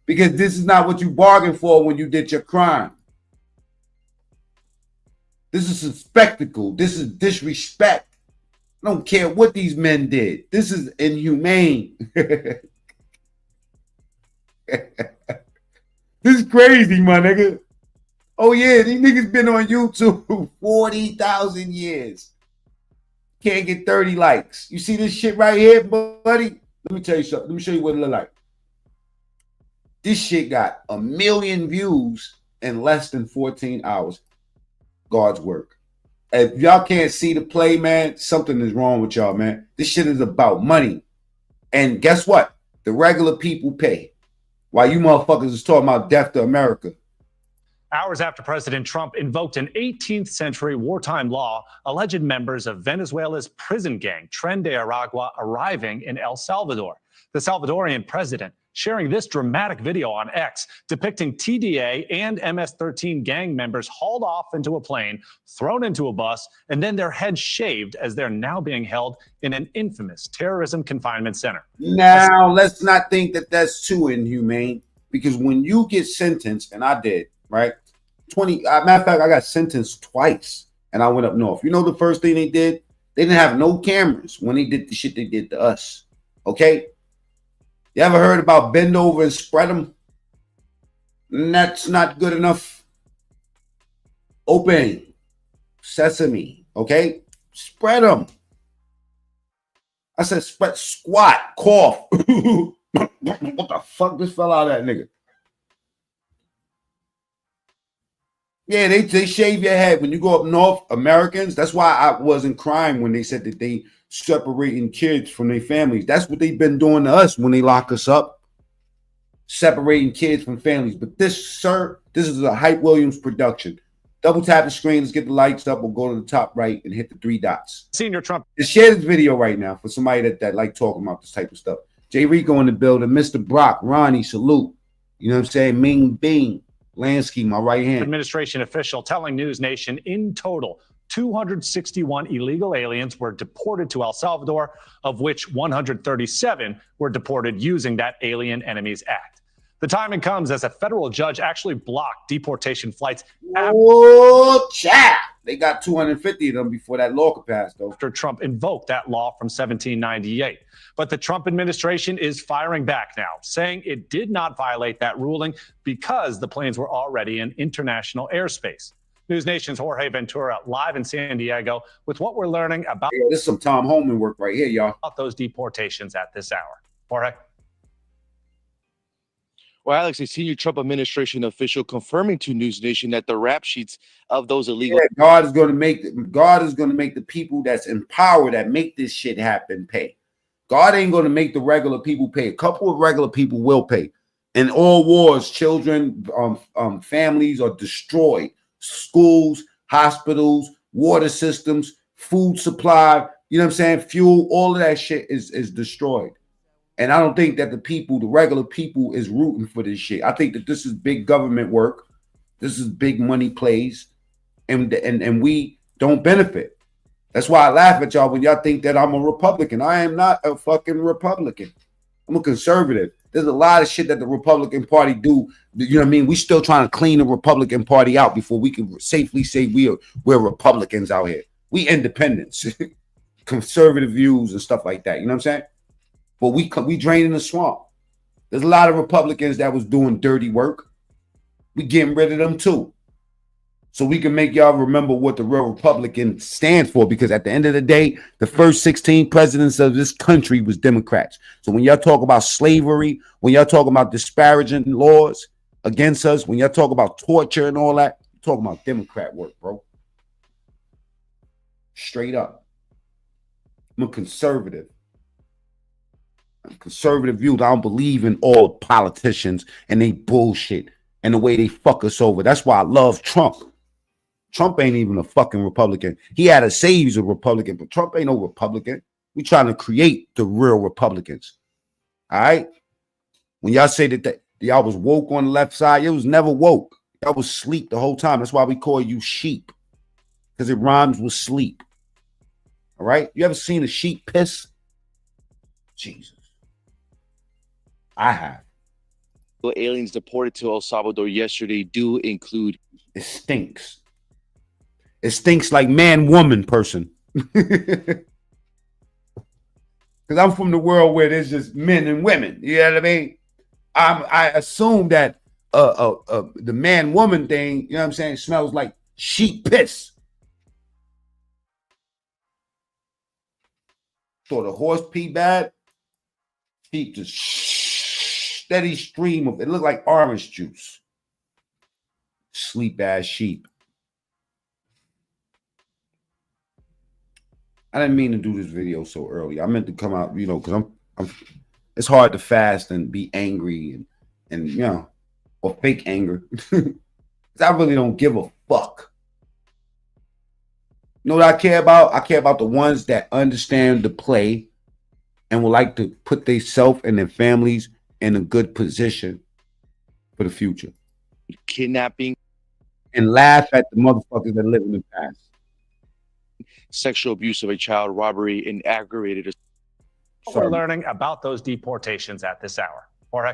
because this is not what you bargained for when you did your crime. This is a spectacle. This is disrespect. I don't care what these men did. This is inhumane. This is crazy, my nigga. Oh, yeah, these niggas been on YouTube 40,000 years. Can't get 30 likes. You see this shit right here, buddy? Let me tell you something. Let me show you what it look like. This shit got 1 million views in less than 14 hours. God's work. If y'all can't see the play, man, something is wrong with y'all, man. This shit is about money. And guess what? The regular people pay. While you motherfuckers is talking about death to America. Hours after President Trump invoked an 18th century wartime law, alleged members of Venezuela's prison gang, Tren de Aragua, arriving in El Salvador. The Salvadorian president sharing this dramatic video on X depicting TDA and MS-13 gang members hauled off into a plane, thrown into a bus, and then their heads shaved as they're now being held in an infamous terrorism confinement center. Now, let's not think that that's too inhumane, because when you get sentenced, and I did, right? Matter of fact, I got sentenced twice and I went up north. You know the first thing they did? They didn't have no cameras when they did the shit they did to us. Okay? You ever heard about bend over and spread them? That's not good enough. Open. Sesame. Okay? Spread them. I said spread, squat, cough. What the fuck just fell out of that nigga? Yeah, they shave your head. When you go up north, Americans, that's why I wasn't crying when they said that they separating kids from their families. That's what they've been doing to us when they lock us up. Separating kids from families. But this, sir, this is a Hype Williams production. Double tap the screen, let's get the lights up, or go to the top right and hit the 3 dots. Senior Trump. Just share this video right now for somebody that like talking about this type of stuff. Jay Rico in the building, Mr. Brock, Ronnie, salute. You know what I'm saying? Ming Bing. Lansky, my right hand. Administration official telling News Nation in total, 261 illegal aliens were deported to El Salvador, of which 137 were deported using that Alien Enemies Act. The timing comes as a federal judge actually blocked deportation flights. Oh, child. They got 250 of them before that law could pass, though. After Trump invoked that law from 1798. But the Trump administration is firing back now, saying it did not violate that ruling because the planes were already in international airspace. News Nation's Jorge Ventura live in San Diego with what we're learning about. This is some Tom Homan work right here, y'all. About those deportations at this hour. Jorge. Well, Alex, a senior Trump administration official confirming to News Nation that the rap sheets of those illegal. Yeah, God is going to make the people that's in power that make this shit happen pay. God ain't going to make the regular people pay. A couple of regular people will pay. In all wars, children, families are destroyed. Schools, hospitals, water systems, food supply, you know what I'm saying? Fuel, all of that shit is destroyed. And I don't think that the regular people is rooting for this shit. I think that this is big government work. This is big money plays. And we don't benefit. That's why I laugh at y'all when y'all think that I'm a Republican. I am not a fucking Republican. I'm a conservative. There's a lot of shit that the Republican Party do. You know what I mean? We still trying to clean the Republican Party out before we can safely say we're Republicans out here. We independents, conservative views and stuff like that. You know what I'm saying? But we draining the swamp. There's a lot of Republicans that was doing dirty work. We getting rid of them too. So we can make y'all remember what the real Republican stands for, because at the end of the day, the first 16 presidents of this country was Democrats. So when y'all talk about slavery, when y'all talk about disparaging laws against us, when y'all talk about torture and all that, you're talking about Democrat work, bro. Straight up. I'm a conservative. Conservative views. I don't believe in all politicians and they bullshit and the way they fuck us over. That's why I love Trump. Trump ain't even a fucking Republican. He had to say he's a Republican, but Trump ain't no Republican. We trying to create the real Republicans. All right? When y'all say that y'all was woke on the left side, it was never woke. Y'all was sleep the whole time. That's why we call you sheep, because it rhymes with sleep. All right? You ever seen a sheep piss? Jesus. I have. Aliens deported to El Salvador yesterday do include. It stinks. It stinks like man-woman person. Because I'm from the world where there's just men and women. You know what I mean? I assume that the man-woman thing, you know what I'm saying, smells like sheep piss. So the horse pee bad. Sheep just steady stream of it. Look like orange juice. Sleep ass sheep. I didn't mean to do this video so early. I meant to come out, you know, because I'm it's hard to fast and be angry and you know, or fake anger. Because I really don't give a fuck. You know what I care about? I care about the ones that understand the play and would like to put themselves and their families in a good position for the future. Kidnapping. And laugh at the motherfuckers that live in the past. Sexual abuse of a child, robbery, and aggravated. We're learning about those deportations at this hour. Jorge.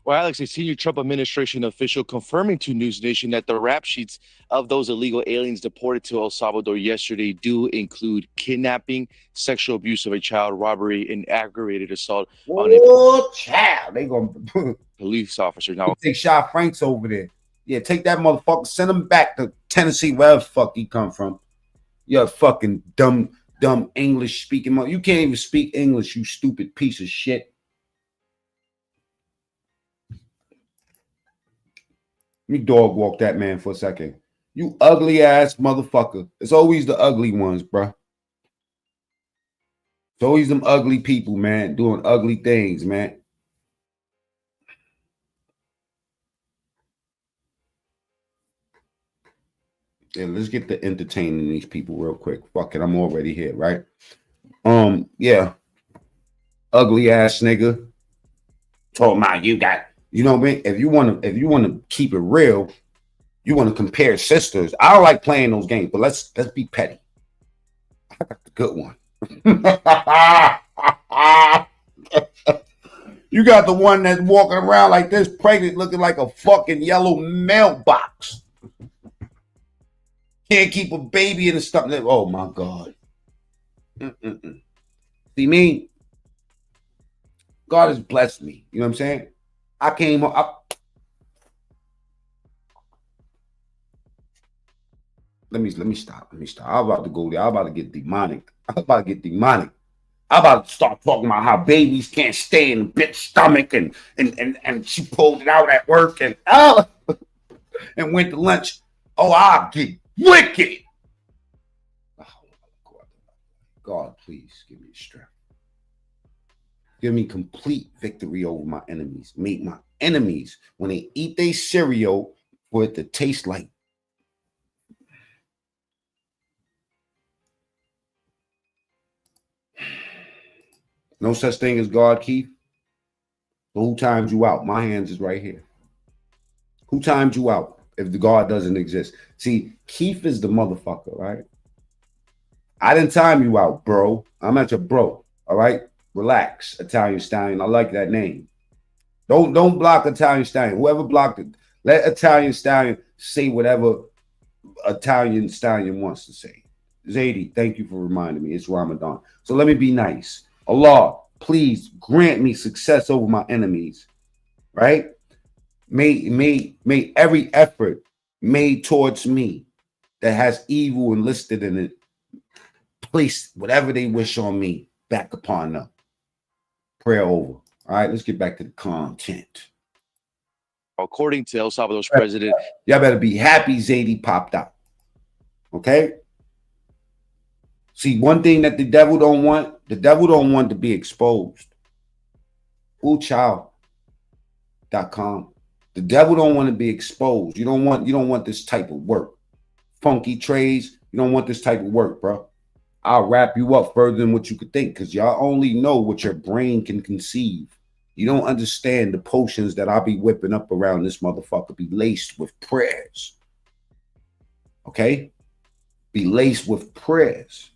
Well, Alex, a senior Trump administration official confirming to News Nation that the rap sheets of those illegal aliens deported to El Salvador yesterday do include kidnapping, sexual abuse of a child, robbery, and aggravated assault on a child. They gonna police officer. Now take Shy Franks over there. Yeah, take that motherfucker, send him back to Tennessee, wherever the fuck he come from. You're a fucking dumb English speaking. You can't even speak English, you stupid piece of shit. Let me dog walk that man for a second. You ugly ass motherfucker. It's always the ugly ones, bro. It's always them ugly people, man, doing ugly things, man. Yeah, let's get to entertaining these people real quick. Fuck it, I'm already here, right? Yeah. Ugly ass nigga. Talking about you got, you know what I mean? If you wanna keep it real, You want to compare sisters. I don't like playing those games, but let's be petty. I got the good one. You got the one that's walking around like this, pregnant, looking like a fucking yellow mailbox. Can't keep a baby in the stomach. Oh my God. See me? God has blessed me. You know what I'm saying? I came up. Let me stop. I'm about to go there. I'm about to get demonic. I'm about to start talking about how babies can't stay in a bitch's stomach and she pulled it out at work and went to lunch. Oh, I'll get wicked. Oh, God, please give me strength. Give me complete victory over my enemies. Make my enemies, when they eat their cereal, for it to taste like. No such thing as God, Keith. So who timed you out? My hands is right here. Who timed you out if the God doesn't exist? See, Keith is the motherfucker, right? I didn't time you out, bro. I'm not your bro, all right? Relax, Italian Stallion. I like that name. Don't block Italian Stallion. Whoever blocked it, let Italian Stallion say whatever Italian Stallion wants to say. Zadie, thank you for reminding me. It's Ramadan. So let me be nice. Allah, please grant me success over my enemies, right? May every effort made towards me that has evil enlisted in it, place whatever they wish on me back upon them. Prayer over. All right, let's get back to the content. According to El Salvador's president, y'all better be happy Zadie popped out. Okay? See, one thing that the devil don't want to be exposed. Child.com. The devil don't want to be exposed. You don't want this type of work. Funky trades, you don't want this type of work, bro. I'll wrap you up further than what you could think, because y'all only know what your brain can conceive. You don't understand the potions that I'll be whipping up around this motherfucker be laced with prayers. Okay? Be laced with prayers.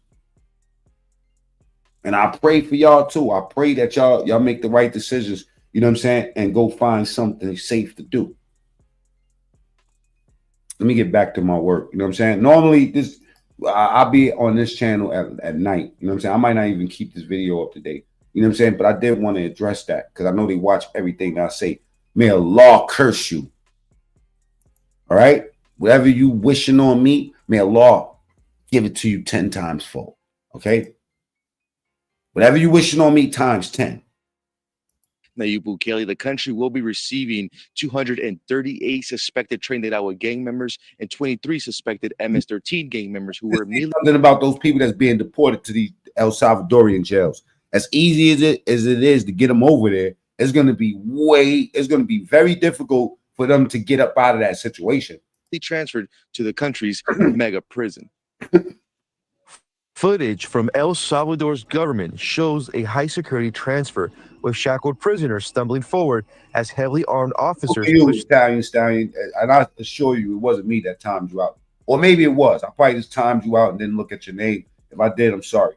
And I pray for y'all too. I pray that y'all make the right decisions, you know what I'm saying, and go find something safe to do. Let me get back to my work. You know what I'm saying? Normally, I'll be on this channel at night. You know what I'm saying? I might not even keep this video up to date. You know what I'm saying? But I did want to address that because I know they watch everything I say. May Allah curse you. All right? Whatever you wishing on me, may Allah give it to you 10 times fold. Okay? Whatever you wishing on me times 10. Nayib Bukele, the country will be receiving 238 suspected Trinidad gang members and 23 suspected MS-13 gang members who were immediately something about those people that's being deported to these El Salvadorian jails. As easy as it is to get them over there, it's going to be very difficult for them to get up out of that situation. transferred to the country's mega prison. Footage from El Salvador's government shows a high-security transfer with shackled prisoners stumbling forward as heavily armed officers push. Stallion, and I assure you, it wasn't me that timed you out, or maybe it was. I probably just timed you out and didn't look at your name. If I did, I'm sorry.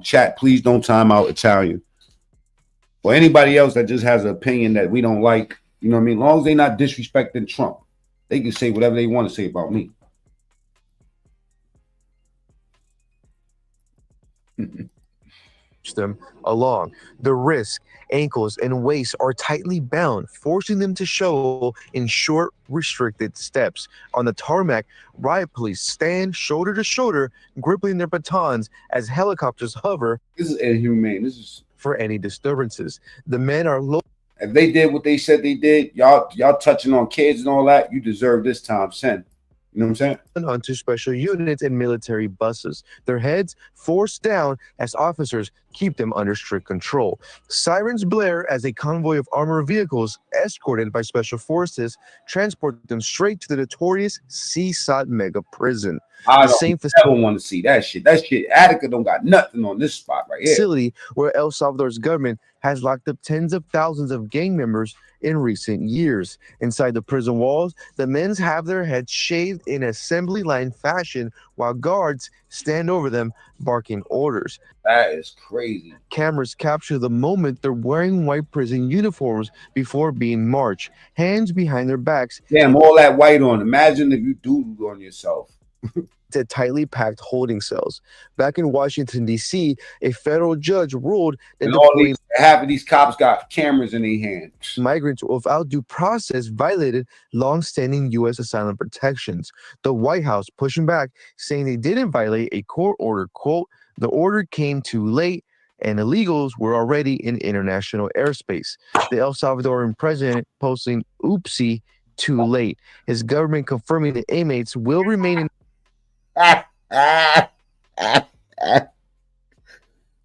Chat, please don't time out Italian. Or anybody else that just has an opinion that we don't like, you know what I mean? As long as they're not disrespecting Trump, they can say whatever they want to say about me. Them along. The wrists, ankles, and waist are tightly bound, forcing them to show in short, restricted steps. On the tarmac, riot police stand shoulder to shoulder, gripping their batons as helicopters hover. This is inhumane. This is for any disturbances. The men are low. If they did what they said they did, y'all touching on kids and all that, you deserve this time 10. You know what I'm saying? Onto special units and military buses. Their heads forced down as officers keep them under strict control. Sirens blare as a convoy of armored vehicles escorted by special forces transport them straight to the notorious Seaside mega prison. I The don't same ever want to see that shit. That shit, Attica don't got nothing on this spot right here. facility where El Salvador's government has locked up tens of thousands of gang members in recent years. Inside the prison walls, the men have their heads shaved in assembly line fashion while guards stand over them barking orders. That is crazy. Cameras capture the moment they're wearing white prison uniforms before being marched, hands behind their backs. Damn, all that white on. Imagine if you doodled on yourself. To tightly packed holding cells. Back in Washington, D.C., a federal judge ruled that deporting half of these cops got cameras in their hands. Migrants without due process violated long-standing U.S. asylum protections. The White House pushing back, saying they didn't violate a court order. Quote, the order came too late and illegals were already in international airspace. The El Salvadoran president posting, oopsie, too late. His government confirming the inmates will remain in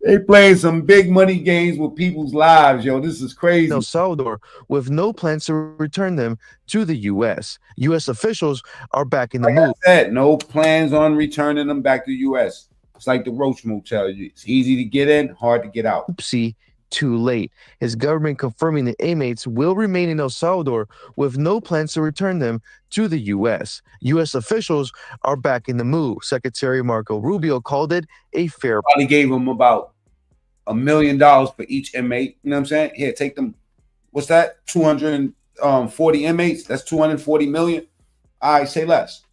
They playing some big money games with people's lives, yo. This is crazy. El Salvador with no plans to return them to the U.S. U.S. officials are back in the move. I said, no plans on returning them back to the U.S. It's like the Roach Motel. It's easy to get in, hard to get out. Oopsie, too late. His government confirming the inmates will remain in El Salvador with no plans to return them to the U.S. U.S. officials are back in the move. Secretary Marco Rubio called it a fair. Probably gave them about $1 million for each inmate. You know what I'm saying? Here, take them. What's that? 240 inmates. That's 240 million. All right, say less.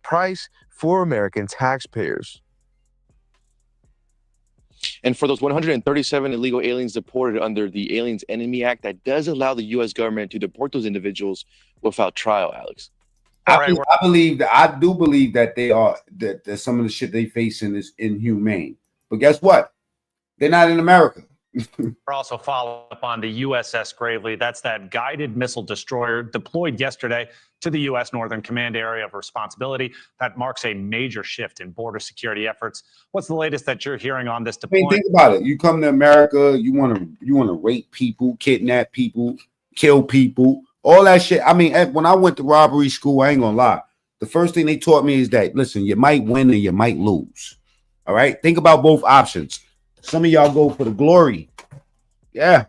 Price for American taxpayers. And for those 137 illegal aliens deported under the Aliens Enemy Act, that does allow the U.S. government to deport those individuals without trial, Alex. I do believe that they are that some of the shit they facing is inhumane. But guess what? They're not in America. We're also following up on the USS Gravely. That's that guided missile destroyer deployed yesterday to the U.S. Northern Command Area of Responsibility. That marks a major shift in border security efforts. What's the latest that you're hearing on this deployment? Think about it. You come to America, you want to rape people, kidnap people, kill people, all that shit. I mean, when I went to robbery school, I ain't gonna lie. The first thing they taught me is that, listen, you might win and you might lose. All right? Think about both options. Some of y'all go for the glory. Yeah.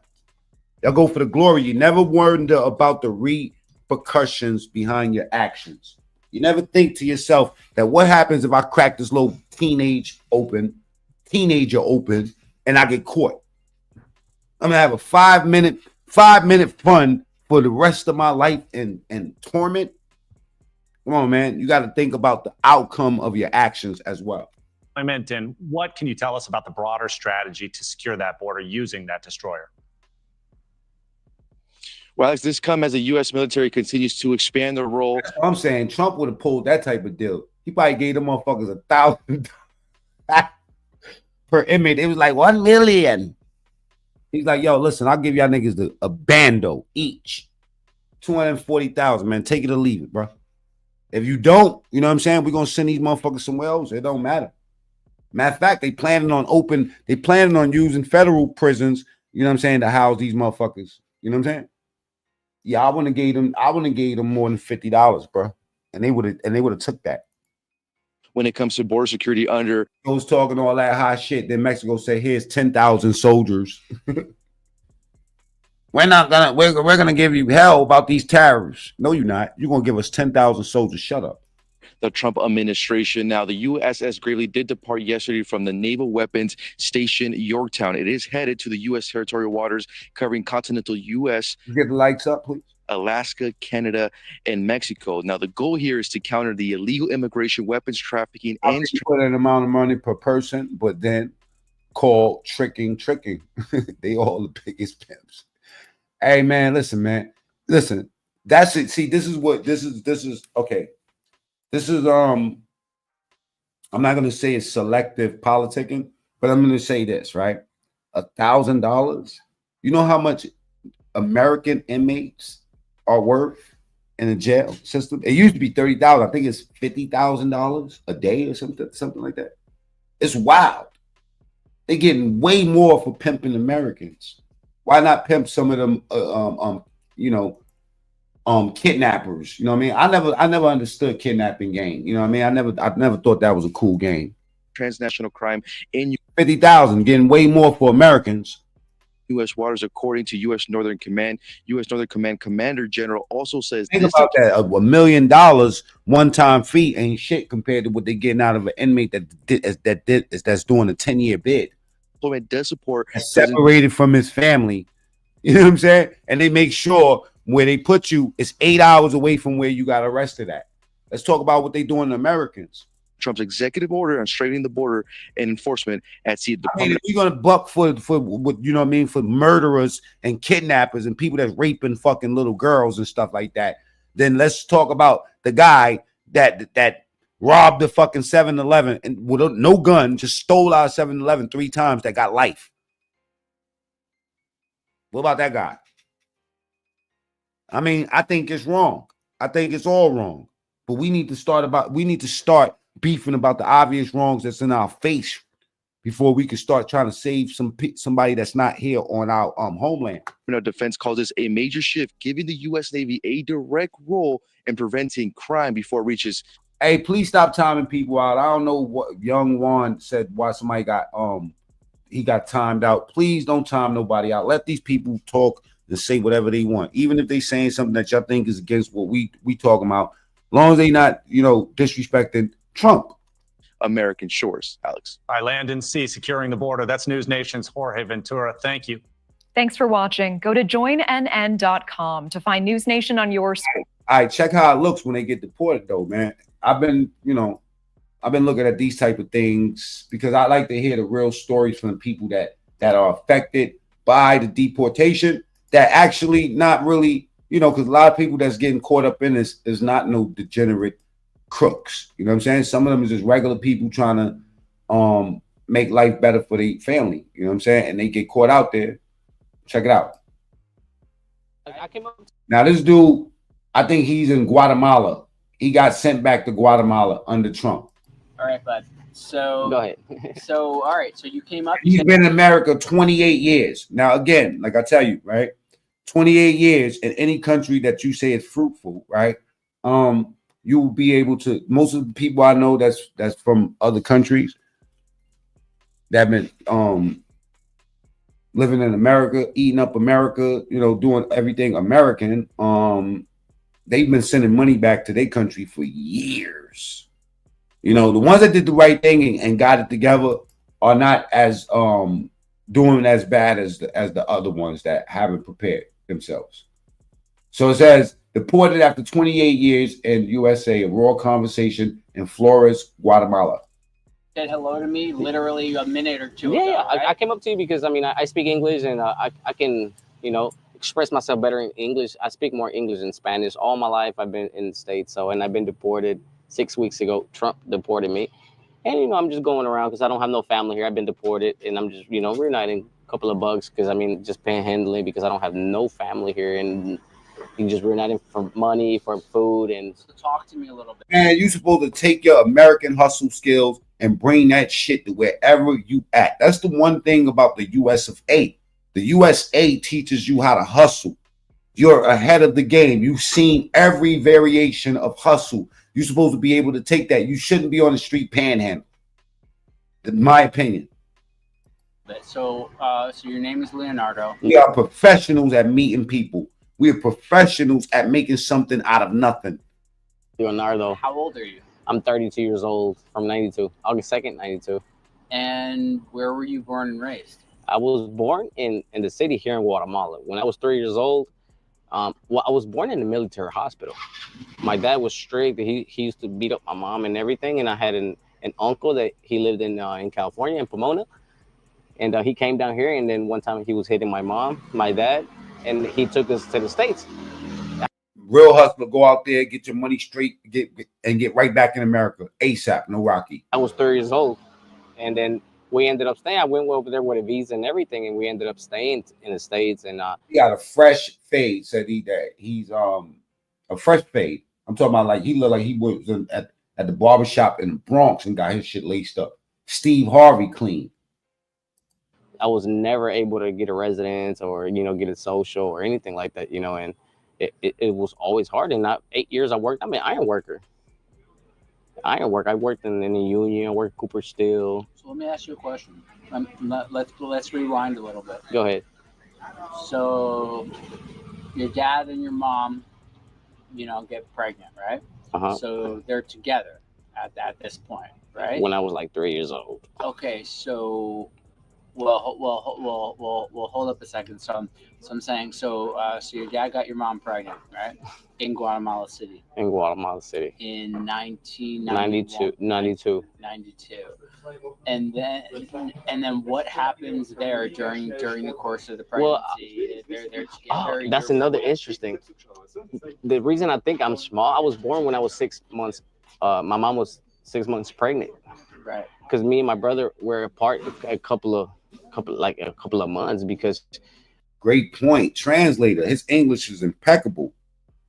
Y'all go for the glory. You never wonder about the repercussions behind your actions. You never think to yourself that what happens if I crack this little teenager open and I get caught? I'm gonna have a 5 minute fun for the rest of my life and torment. Come on, man. You got to think about the outcome of your actions as well. And what can you tell us about the broader strategy to secure that border using that destroyer? Well, Alex, this comes as the U.S. military continues to expand their role. That's what I'm saying. Trump would have pulled that type of deal. He probably gave them motherfuckers $1,000 per inmate. It was like 1 million. He's like, yo, listen, I'll give y'all niggas a bando each. 240,000, man. Take it or leave it, bro. If you don't, you know what I'm saying? We're gonna send these motherfuckers somewhere else. It don't matter. Matter of fact, they planning on using federal prisons, you know what I'm saying, to house these motherfuckers. You know what I'm saying? Yeah, I wouldn't have gave them more than $50, bro. And they would have took that. When it comes to border security under those talking all that high shit, then Mexico say, here's 10,000 soldiers. We're gonna give you hell about these tariffs. No, you're not. You're gonna give us 10,000 soldiers. Shut up. The Trump administration. Now, the USS Gravely did depart yesterday from the Naval Weapons Station Yorktown. It is headed to the U.S. territorial waters covering continental U.S. Get the lights up, please. Alaska, Canada, and Mexico. Now, the goal here is to counter the illegal immigration, weapons trafficking, and put an amount of money per person, but then call tricking. They all the biggest pimps. Hey, man, listen, man. Listen, that's it. See, this is okay. This is I'm not gonna say it's selective politicking, but I'm gonna say this, right? $1,000. You know how much American inmates are worth in the jail system? It used to be $30,000. I think it's $50,000 a day or something like that. It's wild. They're getting way more for pimping Americans. Why not pimp some of them, kidnappers? You know what I mean? I never understood kidnapping game. You know what I mean? I never thought that was a cool game. Transnational crime in 50,000 getting way more for Americans. U.S. waters, according to U.S. Northern Command. U.S. Northern Command Commander General also says Think about that. $1 million one-time fee ain't shit compared to what they're getting out of an inmate that's doing a 10-year bid. Deployment does support separated from his family. You know what I'm saying? And they make sure where they put you is 8 hours away from where you got arrested at. Let's talk about what they doing to Americans. Trump's executive order on straightening the border and enforcement at sea. I mean, if you're gonna buck for you know what I mean, for murderers and kidnappers and people that's raping fucking little girls and stuff like that, then let's talk about the guy that robbed the fucking 7-Eleven and with no gun just stole our 7-Eleven 3 times that got life. What about that guy? I mean, I think it's wrong. I think it's all wrong. But we need to start beefing about the obvious wrongs that's in our face before we can start trying to save somebody that's not here on our homeland. Defense calls this a major shift, giving the U.S. Navy a direct role in preventing crime before it reaches. Hey, please stop timing people out. I don't know what young Juan said why somebody got he got timed out. Please don't time nobody out. Let these people talk and say whatever they want, even if they saying something that y'all think is against what we talking about. As long as they not, disrespecting Trump. American shores, Alex. By land and sea, securing the border. That's News Nation's Jorge Ventura. Thank you. Thanks for watching. Go to joinnn.com to find News Nation on your screen. All right, check how it looks when they get deported, though, man. I've been looking at these type of things because I like to hear the real stories from the people that are affected by the deportation that actually not really, because a lot of people that's getting caught up in this is not no degenerate crooks. You know what I'm saying? Some of them is just regular people trying to make life better for their family. You know what I'm saying? And they get caught out there. Check it out. Now this dude, I think he's in Guatemala. He got sent back to Guatemala under Trump. All right, bud. So go ahead. So all right. So you came up. He's been in America 28 years. Now again, like I tell you, right? 28 years in any country that you say is fruitful, right? You will be able to. Most of the people I know that's from other countries that have been living in America, eating up America, doing everything American. They've been sending money back to their country for years. The ones that did the right thing and got it together are not as doing as bad as the other ones that haven't prepared themselves. So it says deported after 28 years in USA, a raw conversation in Flores, Guatemala. Said hello to me literally a minute or two ago. Yeah, right? I came up to you because I speak English and I can express myself better in English. I speak more English than Spanish. All my life I've been in the States, and I've been deported 6 weeks ago. Trump deported me, and I'm just going around because I don't have no family here. I've been deported, and I'm just reuniting a couple of bugs because just panhandling because I don't have no family here, and you just reuniting for money, for food, and so talk to me a little bit. Man, you supposed to take your American hustle skills and bring that shit to wherever you at. That's the one thing about the US of A. The USA teaches you how to hustle. You're ahead of the game. You've seen every variation of hustle. You're supposed to be able to take that. You shouldn't be on the street panhandle. In my opinion. So your name is Leonardo. We are professionals at meeting people. We are professionals at making something out of nothing. Leonardo. How old are you? I'm 32 years old, from 92. August 2nd, 92. And where were you born and raised? I was born in the city here in Guatemala. When I was 3 years old, I was born in a military hospital. My dad was strict. He used to beat up my mom and everything. And I had an uncle that he lived in California, in Pomona. And he came down here. And then one time he was hitting my mom, my dad, and he took us to the States. Real hustler, go out there, get your money straight, get right back in America ASAP. No Rocky. I was 3 years old, and then we ended up staying. I went over there with a visa and everything, and we ended up staying in the States. And he got a fresh fade. Said he's a fresh fade. I'm talking about like he looked like he was at the barbershop in the Bronx and got his shit laced up. Steve Harvey clean. I was never able to get a residence or, you know, get a social or anything like that, you know, and it was always hard. And 8 years I worked, I'm an iron worker. I worked in the union, I worked Cooper Steel. So let me ask you a question. Let's rewind a little bit. Go ahead. So your dad and your mom, you know, get pregnant, right? Uh-huh. So they're together at this point, right? When I was like 3 years old. Okay, so well, hold up a second. So I'm saying, so your dad got your mom pregnant, right? In Guatemala City. In Guatemala City. In 1992. 92. And then what happens there during the course of the pregnancy? Well, that's another interesting. The reason I think I'm small, I was born when I was 6 months. My mom was 6 months pregnant. Right. Because me and my brother were apart a couple of months because. Great point. Translator, his English is impeccable.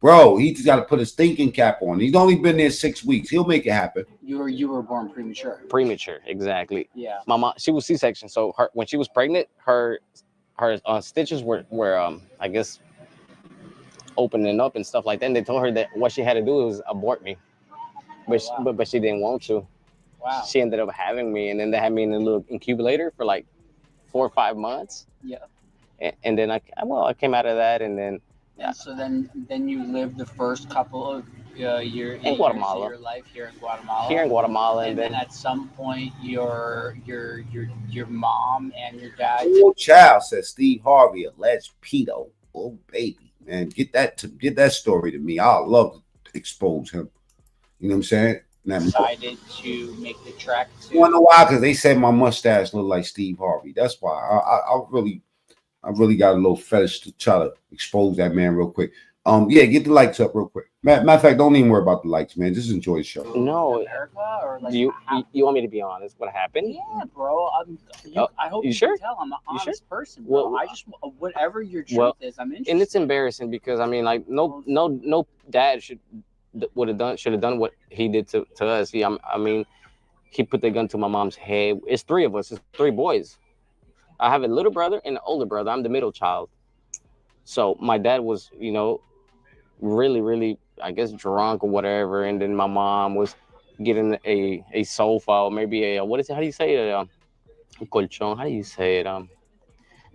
Bro, he just got to put his thinking cap on. He's only been there 6 weeks. He'll make it happen. You were born premature. Premature, exactly. Yeah. My mom, she was C-section, so when she was pregnant, her stitches were I guess opening up and stuff like that. And they told her that what she had to do was abort me, but she didn't want to. Wow. She ended up having me, and then they had me in a little incubator for like 4 or 5 months. Yeah. And then I came out of that, and then. And so then you lived the first couple of years in Guatemala. Of your life here in Guatemala. Here in Guatemala, and then at some point your mom and your dad. Oh, child, says Steve Harvey, alleged pedo. Oh baby, man, get that story to me. I'd love to expose him. You know what I'm saying? Decided to make the trek to. You wanna know why? Because they said my mustache looked like Steve Harvey. That's why I really got a little fetish to try to expose that man real quick. Yeah, get the lights up real quick. Matter of fact, don't even worry about the lights, man. Just enjoy the show. No. America, or like you want me to be honest? What happened? Yeah, bro. I hope you sure? Can tell I'm an honest person, bro. Well, I just whatever your truth is, I'm interested. And it's embarrassing because I mean, like, no dad should have done what he did to us. I mean, he put the gun to my mom's head. It's 3 of us. It's 3 boys. I have a little brother and an older brother. I'm the middle child. So my dad was, you know, really, really, I guess, drunk or whatever. And then my mom was getting a sofa, or maybe a, what is it? How do you say it? A colchón. How do you say it? A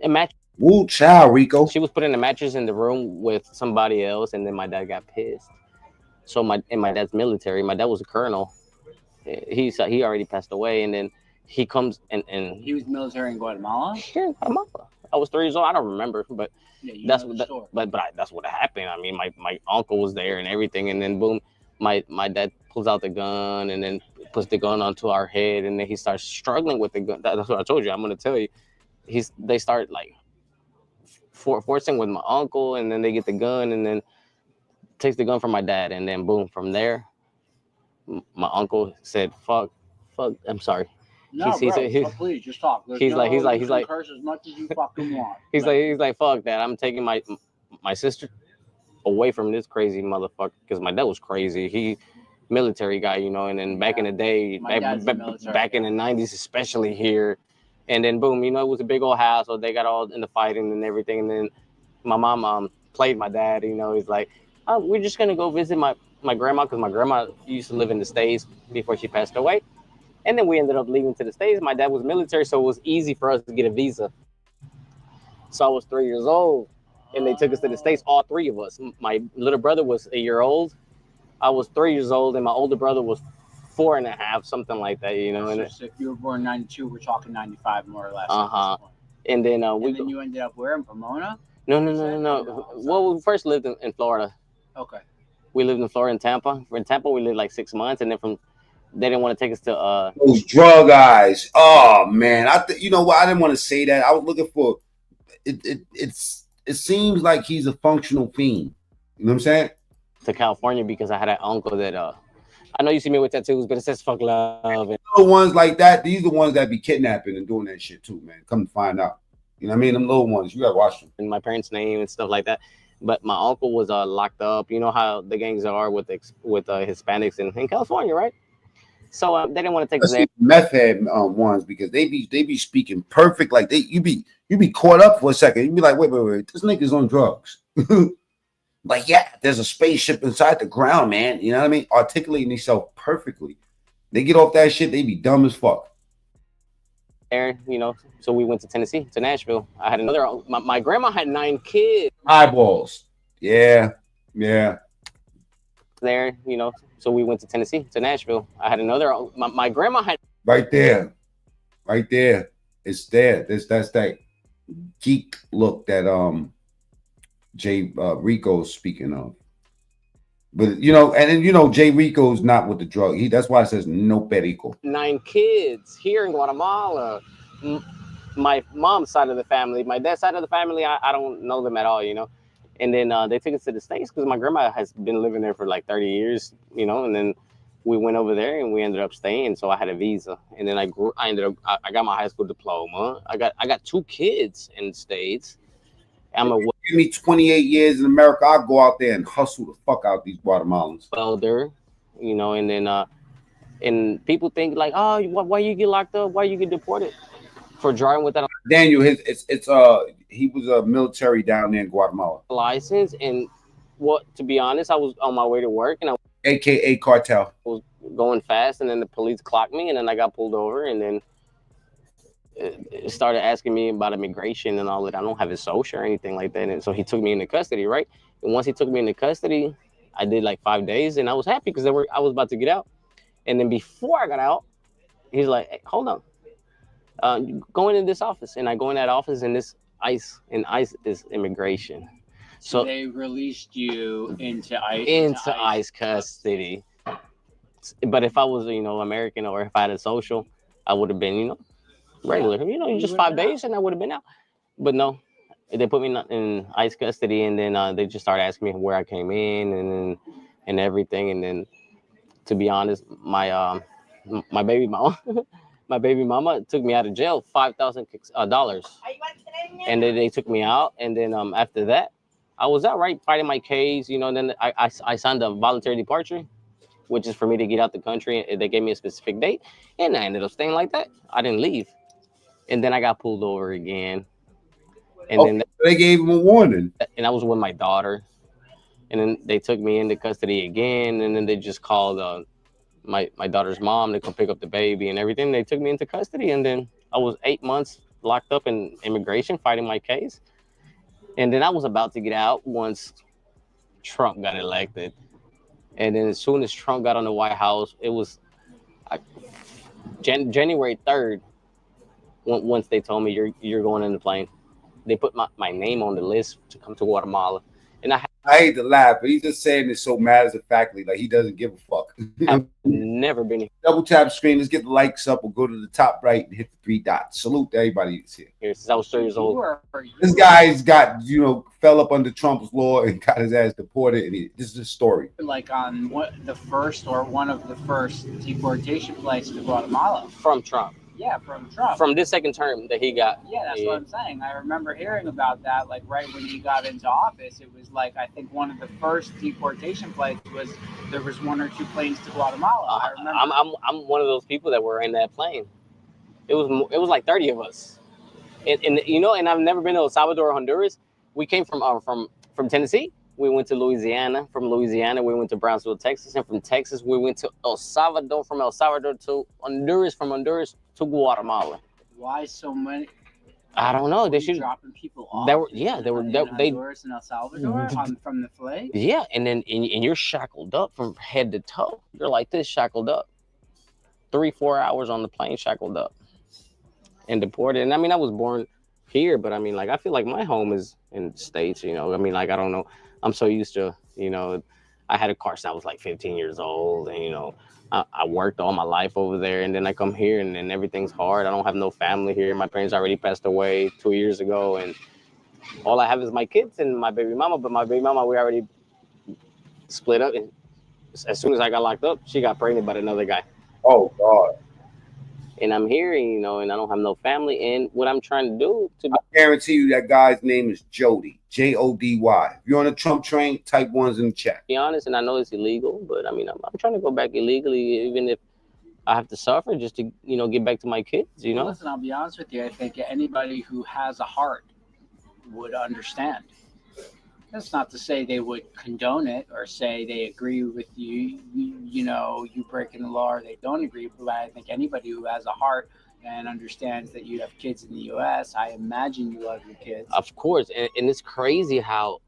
mattress. Woo, child, Rico. She was putting a mattress in the room with somebody else. And then my dad got pissed. So my dad's military. My dad was a colonel. He already passed away. And then he comes and he was military in Guatemala. Here in Guatemala, I was 3 years old. I don't remember, but that's what happened. I mean, my uncle was there and everything, and then boom, my dad pulls out the gun and then puts the gun onto our head, and then he starts struggling with the gun. That's what I told you. I'm gonna tell you. They start like forcing with my uncle, and then they get the gun, and then takes the gun from my dad, and then boom, from there, my uncle said, "Fuck, I'm sorry." No, please just talk. He's like, curse as much as you fucking want. He's like, fuck that. I'm taking my sister away from this crazy motherfucker, because my dad was crazy. He military guy, you know, and then back in the day, back in the 90s, especially here, and then boom, you know, it was a big old house, so they got all in the fighting and everything, and then my mom played my dad, you know. He's like, oh, we're just gonna go visit my grandma, because my grandma used to live in the States before she passed away. And then we ended up leaving to the States. My dad was military, so it was easy for us to get a visa. So I was 3 years old, and they took us to the States, all 3 of us. My little brother was 1 year old. I was 3 years old, and my older brother was 4 and a half, something like that, you know. So if you were born in 92, we're talking 95 more or less. And then then you ended up where, in Pomona? No. Well, we first lived in Florida. Okay. We lived in Florida, in Tampa. In Tampa, we lived like 6 months, and then they didn't want to take us to those drug eyes. Oh man, you know what? I didn't want to say that. I was looking for it. It seems like he's a functional fiend. You know what I'm saying? To California, because I had an uncle that I know you see me with tattoos, but it says "fuck love." And the ones like that, these are the ones that be kidnapping and doing that shit too, man. Come to find out. You know what I mean? Them little ones, you gotta watch them. And my parents' name and stuff like that. But my uncle was locked up. You know how the gangs are with Hispanics in California, right? So they didn't want to take us there. Meth head ones, because they be speaking perfect, like you be caught up for a second. You be like, wait, this nigga's on drugs. Like, yeah, there's a spaceship inside the ground, man. You know what I mean? Articulating themselves perfectly. They get off that shit, they be dumb as fuck. There, you know, so we went to Tennessee, to Nashville. I had another. My grandma had 9 kids. Eyeballs. Yeah. There, you know, so we went to Tennessee, to Nashville. I had another. My grandma had. Right there. It's there. That's that geek look that Jay Rico's speaking of. But you know, and then you know, Jay Rico's not with the drug. That's why it says no perico. 9 kids here in Guatemala. My mom's side of the family, my dad's side of the family, I don't know them at all, you know. And then they took us to the States because my grandma has been living there for like 30 years, you know. And then we went over there and we ended up staying. So I had a visa, and then I got my high school diploma. I got 2 kids in the States. Give me 28 years in America, I'll go out there and hustle the fuck out these Guatemalans. Welder, you know, and then and people think like, oh, why you get locked up? Why you get deported for driving without a Daniel, he was a military down there in Guatemala. license? And to be honest, I was on my way to work and AKA Cartel. I was going fast, and then the police clocked me, and then I got pulled over, and then it started asking me about immigration and all that. I don't have his social or anything like that. And so he took me into custody, right? And once he took me into custody, I did like 5 days, and I was happy because I was about to get out. And then before I got out, he's like, hey, hold on. Go into this office. And I go in that office, and ICE is immigration. So they released you into ICE custody. But if I was, you know, American, or if I had a social, I would have been, you know, regular, you know, just 5 days, and I would have been out. But no, they put me in ICE custody, and then they just started asking me where I came in and everything. And then, to be honest, my baby mama took me out of jail $5,000, and then they took me out. And then after that, I was out, right, fighting my case, you know. And then I signed a voluntary departure, which is for me to get out the country. They gave me a specific date, and I ended up staying like that. I didn't leave. And then I got pulled over again. And then they gave him a warning. And I was with my daughter. And then they took me into custody again. And then they just called my daughter's mom to come pick up the baby and everything. They took me into custody. And then I was 8 months locked up in immigration fighting my case. And then I was about to get out once Trump got elected. And then as soon as Trump got on the White House, it was January 3rd. Once they told me you're going in the plane, they put my name on the list to come to Guatemala. And I hate to laugh, but he's just saying this so matters of factly, like he doesn't give a fuck. I've never been here. Double tap screen, let's get the likes up, or go to the top right and hit the 3 dots. Salute to everybody that's here. Since I was 3 years old. This guy's got, you know, fell up under Trump's law and got his ass deported. And this is his story. Like on one of the first deportation flights to Guatemala. From Trump. Yeah, from Trump. From this second term that he got. Yeah, that's what I'm saying. I remember hearing about that, like right when he got into office. It was like, I think one of the first deportation flights there was 1 or 2 planes to Guatemala. I remember. I'm one of those people that were in that plane. It was like 30 of us. And you know, and I've never been to El Salvador or Honduras. We came from Tennessee. We went to Louisiana. From Louisiana, we went to Brownsville, Texas. And from Texas, we went to El Salvador. From El Salvador to Honduras. From Honduras to Guatemala. Why so many? I don't know. They should dropping people off. They were Honduras and El Salvador from the flag. Yeah, and then and you're shackled up from head to toe. You're like this, shackled up. 3-4 hours on the plane, shackled up, and deported. And I mean, I was born here, but I mean, like, I feel like my home is in the States. You know, I mean, like, I don't know. I'm so used to, you know, I had a car since I was like 15 years old, and you know, I worked all my life over there, and then I come here, and then everything's hard. I don't have no family here. My parents already passed away 2 years ago, and all I have is my kids and my baby mama. But my baby mama, we already split up, and as soon as I got locked up, she got pregnant by another guy. Oh God! And I'm here, you know, and I don't have no family. And what I'm trying to do I guarantee you that guy's name is Jody, Jody. If you're on a Trump train, type 1s in the chat. Be honest, and I know it's illegal, but I mean, I'm trying to go back illegally, even if I have to suffer just to, get back to my kids, Well, listen, I'll be honest with you. I think anybody who has a heart would understand. That's not to say they would condone it or say they agree with you, you breaking the law or they don't agree. But I think anybody who has a heart and understands that you have kids in the U.S., I imagine you love your kids. Of course. And it's crazy how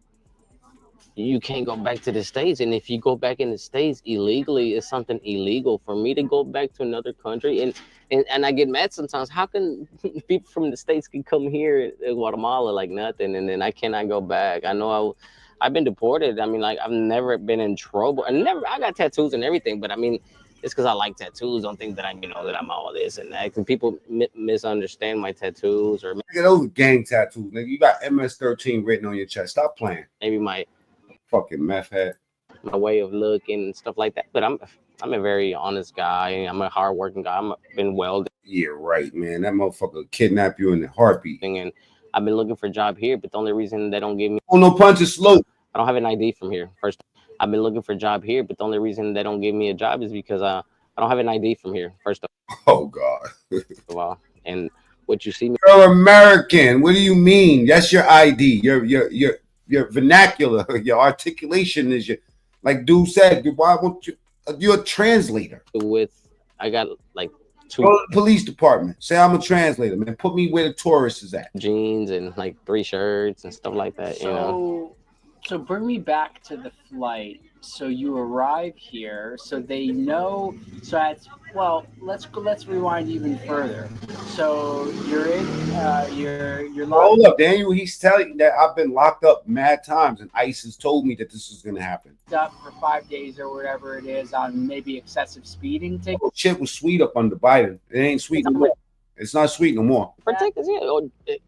you can't go back to the States. And if you go back in the States illegally, it's something illegal. For me to go back to another country, and I get mad sometimes. How can people from the States can come here in Guatemala like nothing, and then I cannot go back? I know I've been deported. I mean, like, I've never been in trouble. I got tattoos and everything, but I mean, it's because I like tattoos. Don't think that that I'm all this and that. And people misunderstand my tattoos or Nigga, those are gang tattoos. Nigga, you got MS-13 written on your chest. Stop playing. maybe my Fucking meth head. my way of looking and stuff like that. But I'm a very honest guy. I'm a hardworking guy. I've been welding. Yeah, right, man. That motherfucker kidnap you in the heartbeat. And I've been looking for a job here, but the only reason they don't give me Oh, no punches slow. I don't have an ID from here. First, I've been looking for a job here, but the only reason they don't give me a job is because I don't have an ID from here. First of Oh God. all, and what you see me You're American. What do you mean? That's your ID. Your vernacular, your articulation is your, like dude said. Why won't you? You're a translator. with, I got like Go to the police department. Say I'm a translator, man. Put me where the tourist is at. jeans and like 3 shirts and stuff like that. So bring me back to the flight. So you arrive here, so they know. So let's rewind even further. So you're in, you're Hold up, Daniel. He's telling that I've been locked up mad times, and ICE has told me that this is gonna happen. up for 5 days or whatever it is on maybe excessive speeding tickets. Oh, shit was sweet up under Biden. It ain't sweet no more. It's not sweet no more. For tickets, yeah, or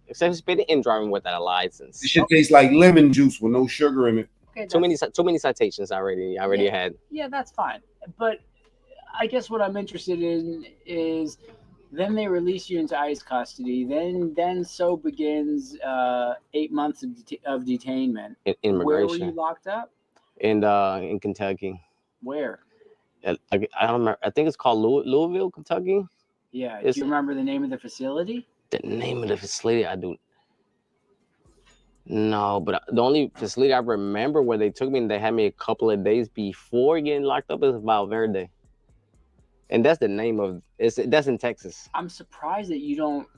excessive speeding and driving without a license. This shit tastes like lemon juice with no sugar in it. Okay, Too many citations I already had. Yeah, that's fine. But I guess what I'm interested in is then they release you into ICE custody. Then so begins 8 months of detainment. Immigration. Where were you locked up? In Kentucky. Where? I don't remember. I think it's called Louisville, Kentucky. Yeah. Do you remember the name of the facility? The name of the facility, I do. No, but the only facility I remember where they took me and they had me a couple of days before getting locked up is Val Verde. And that's the name of that's in Texas. I'm surprised that you don't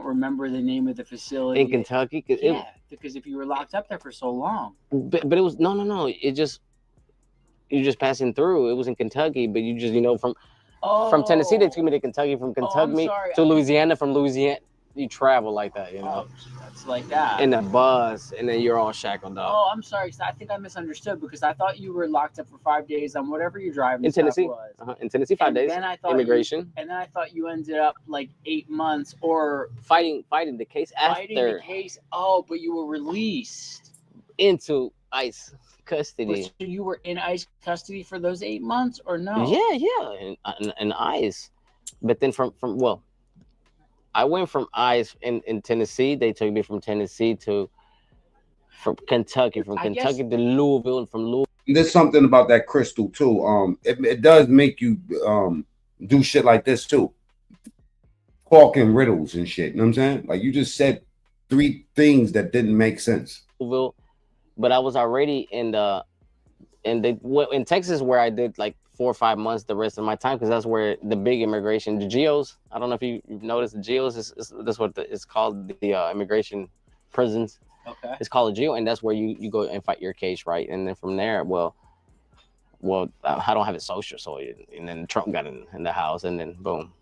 remember the name of the facility In Kentucky? Because if you were locked up there for so long. But it was no. It just you're just passing through. It was in Kentucky, but you just from Tennessee they took me to Kentucky, from Kentucky to Louisiana, from Louisiana you travel like that, It's like that. In a bus, and then you're all shackled up. Oh, I'm sorry. I think I misunderstood because I thought you were locked up for 5 days on whatever your driving In Tennessee, was. In Tennessee, 5 days. Then I thought immigration. and then I thought you ended up like 8 months or fighting the case fighting after. the case. Oh, but you were released into ICE custody. So you were in ICE custody for those 8 months, or no? Yeah, in ICE. But then from I went from ICE in Tennessee. They took me from Tennessee from Kentucky, to Louisville, and from Louisville. There's something about that crystal too. It does make you do shit like this too. Talking riddles and shit. You know what I'm saying? Like you just said 3 things that didn't make sense. Louisville, but I was already in Texas where I did like 4 or 5 months the rest of my time, because that's where the big immigration, the GEOs. I don't know if you've noticed, the GEOs that's what it's called, the immigration prisons. Okay. It's called a GEO, and that's where you go and fight your case, right? And then from there, well, I don't have a social, so and then Trump got in the house, and then boom.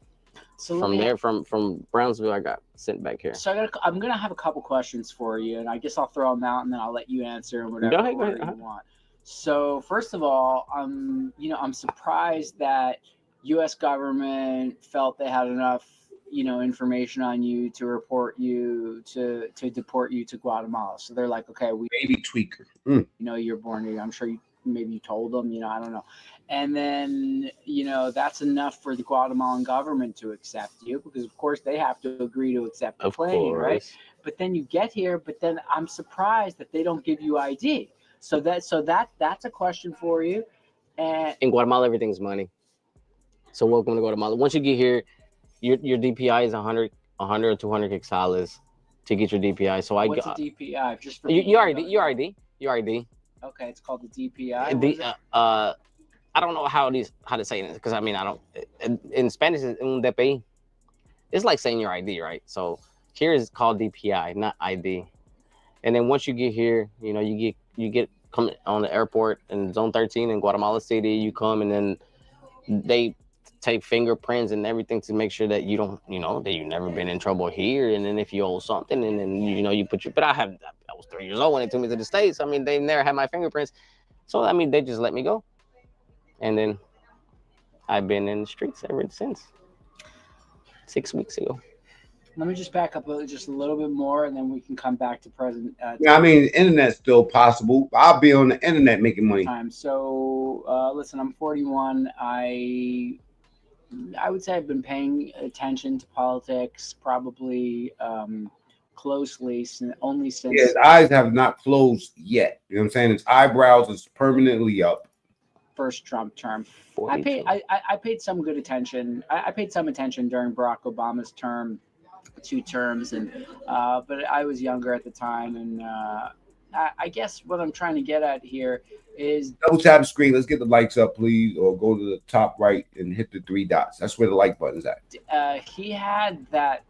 So from there, from Brownsville, I got sent back here. So I'm gonna have a couple questions for you, and I guess I'll throw them out, and then I'll let you answer in whatever order you want. So first of all, I'm surprised that U.S. government felt they had enough, information on you to report you to deport you to Guatemala. So they're like, okay, baby tweaker. You're born here. I'm sure maybe you told them, I don't know. And then, that's enough for the Guatemalan government to accept you, because of course they have to agree to accept the plane, right? But then you get here, but then I'm surprised that they don't give you ID. So that's a question for you. And in Guatemala, everything's money. So welcome to Guatemala. Once you get here, your DPI is 100 or 200 quetzales to get your DPI. So What's a DPI? Just for your ID. Okay, it's called the DPI. I don't know how to say it, because I mean, I don't, in Spanish it's un DPI. It's like saying your ID, right? So here is called DPI, not ID. And then once you get here, you know, you get come on the airport in Zone 13 in Guatemala City. You come, and then they take fingerprints and everything to make sure that you don't, you know, that you've never been in trouble here. And then if you owe something, and then, you know, you put your, but I was 3 years old when they took me to the States. I mean, they never had my fingerprints. So, I mean, they just let me go. And then I've been in the streets ever since. 6 weeks ago. Let me just back up just a little bit more, and then we can come back to present. Yeah, I mean, the internet's still possible. I'll be on the internet making money. So, listen, I'm 41. I would say I've been paying attention to politics probably closely only since. Yeah, his eyes have not closed yet. You know what I'm saying? His eyebrows is permanently up. First Trump term. I paid some good attention. I paid some attention during Barack Obama's term, 2 terms, and but I was younger at the time, and I guess what I'm trying to get at here is double tap the screen. Let's get the likes up, please, or go to the top right and hit the 3 dots. That's where the like button's at. He had that.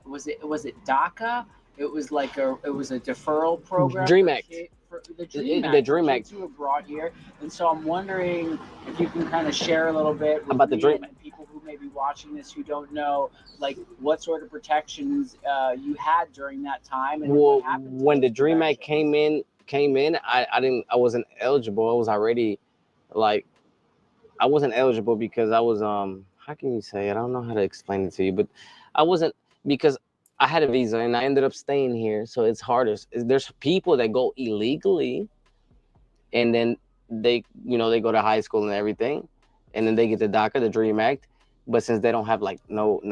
Was it DACA? It was like a deferral program. Dream Act. The Dream Act. Kids who were brought here, and so I'm wondering if you can kind of share a little bit with about the Dream and people who may be watching this who don't know, like what sort of protections you had during that time. And well, when the Dream Act came in, I wasn't eligible. I was already like, I wasn't eligible because I was how can you say it? I don't know how to explain it to you, but I wasn't, because I had a visa and I ended up staying here. So it's harder. There's people that go illegally, and then they, you know, they go to high school and everything, and then they get the DACA, the Dream Act. But since they don't have like no,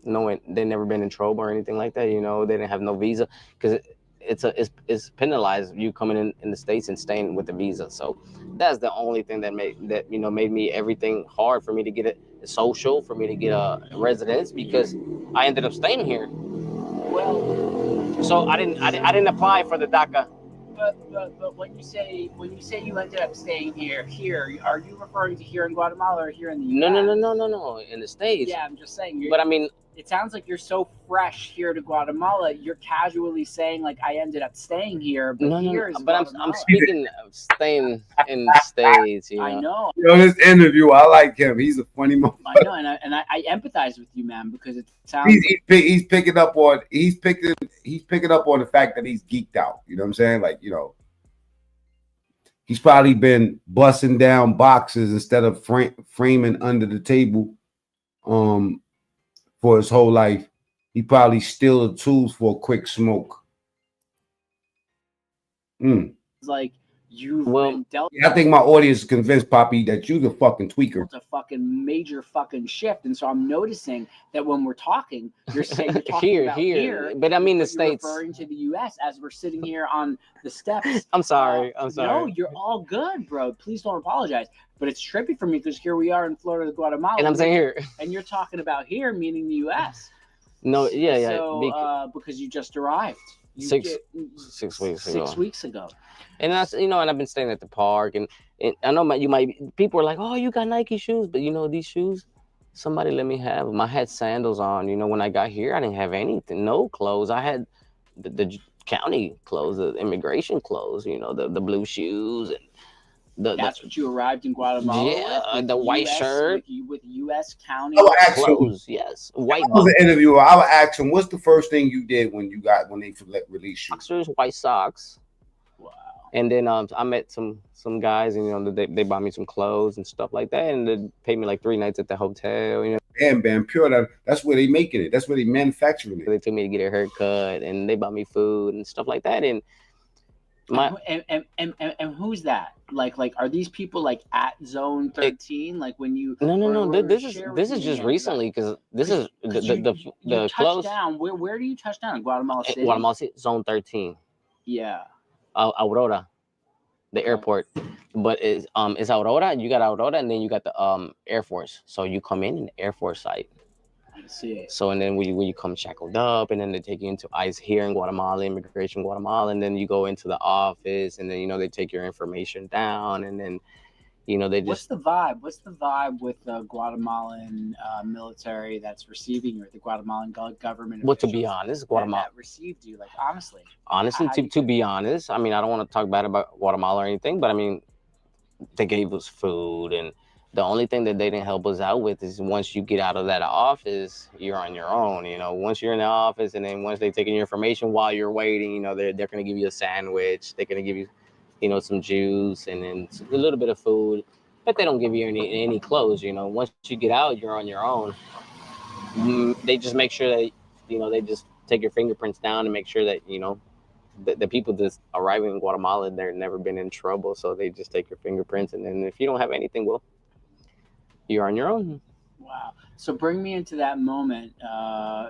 they never been in trouble or anything like that, you know, they didn't have no visa, because it's penalized you coming in the States and staying with the visa. So that's the only thing that made me everything hard for me to get a social, for me to get a residence, because I ended up staying here. Well, so I didn't apply for the DACA. But when you say you ended up staying here, are you referring to here in Guatemala or here in the US? No, in the States. Yeah, I'm just saying. But I mean, it sounds like you're so fresh here to Guatemala. You're casually saying like I ended up staying here, but but I'm speaking of staying in the States. You know? I know. Yo, this interview, I like him. He's a funny motherfucker. I know, and I empathize with you, man, because it sounds. He's picking up on the fact that he's geeked out. You know what I'm saying? Like, you know, he's probably been busting down boxes instead of framing under the table. For his whole life, he probably steal the tools for a quick smoke. It's like you've been dealt. I think my audience is convinced, Poppy, that you're the fucking tweaker. It's a fucking major fucking shift, and so I'm noticing that when we're talking, you're saying you're talking about here, but I mean the States, referring to the U.S. as we're sitting here on the steps. I'm sorry. No, you're all good, bro. Please don't apologize. But it's trippy for me because here we are in Florida, Guatemala, and I'm saying here, and you're talking about here, meaning the U.S. No, yeah. So because you just arrived. 6 weeks ago. 6 weeks ago. And that's, you know, and I've been staying at the park, and I know people are like, oh, you got Nike shoes, but you know, these shoes, somebody let me have them. I had sandals on, you know, when I got here, I didn't have anything, no clothes. I had the county clothes, the immigration clothes, you know, the blue shoes, and that's what you arrived in Guatemala with the white shirt with U.S. county clothes. Yes, white. I was an interviewer. I would ask him, "What's the first thing you did when they released you?" Boxers, white socks. Wow. And then I met some guys, and you know, they bought me some clothes and stuff like that, and they paid me like 3 nights at the hotel. You know, and pure. That's where they making it. That's where they manufacturing it. They took me to get a haircut, and they bought me food and stuff like that, and. And who's that? Like, are these people like at Zone 13? Like when you? No. This is just recently, because this is the close down. Where do you touch down? In Guatemala City. Guatemala City, Zone 13. Yeah. Aurora. the airport. But it's Aurora, you got Aurora, and then you got the Air Force. So you come in the Air Force site. I see. So and then when you come shackled up, and then they take you into ICE here in Guatemala, Immigration Guatemala, and then you go into the office, and then you know they take your information down, and then you know they just. What's the vibe? What's the vibe with the Guatemalan military that's receiving you, or the Guatemalan government? Well, to be honest, Guatemala that received you, like honestly. Honestly, to be honest, I mean, I don't want to talk bad about Guatemala or anything, but I mean, they gave us food, and the only thing that they didn't help us out with is once you get out of that office, you're on your own. You know, once you're in the office, and then once they take your information while you're waiting, you know, they're going to give you a sandwich. They're going to give you, you know, some juice and then a little bit of food, but they don't give you any clothes. You know, once you get out, you're on your own. They just make sure that, you know, they just take your fingerprints down and make sure that, you know, the people just arriving in Guatemala, they've never been in trouble. So they just take your fingerprints. And then if you don't have anything, well, you're on your own. Wow. So bring me into that moment.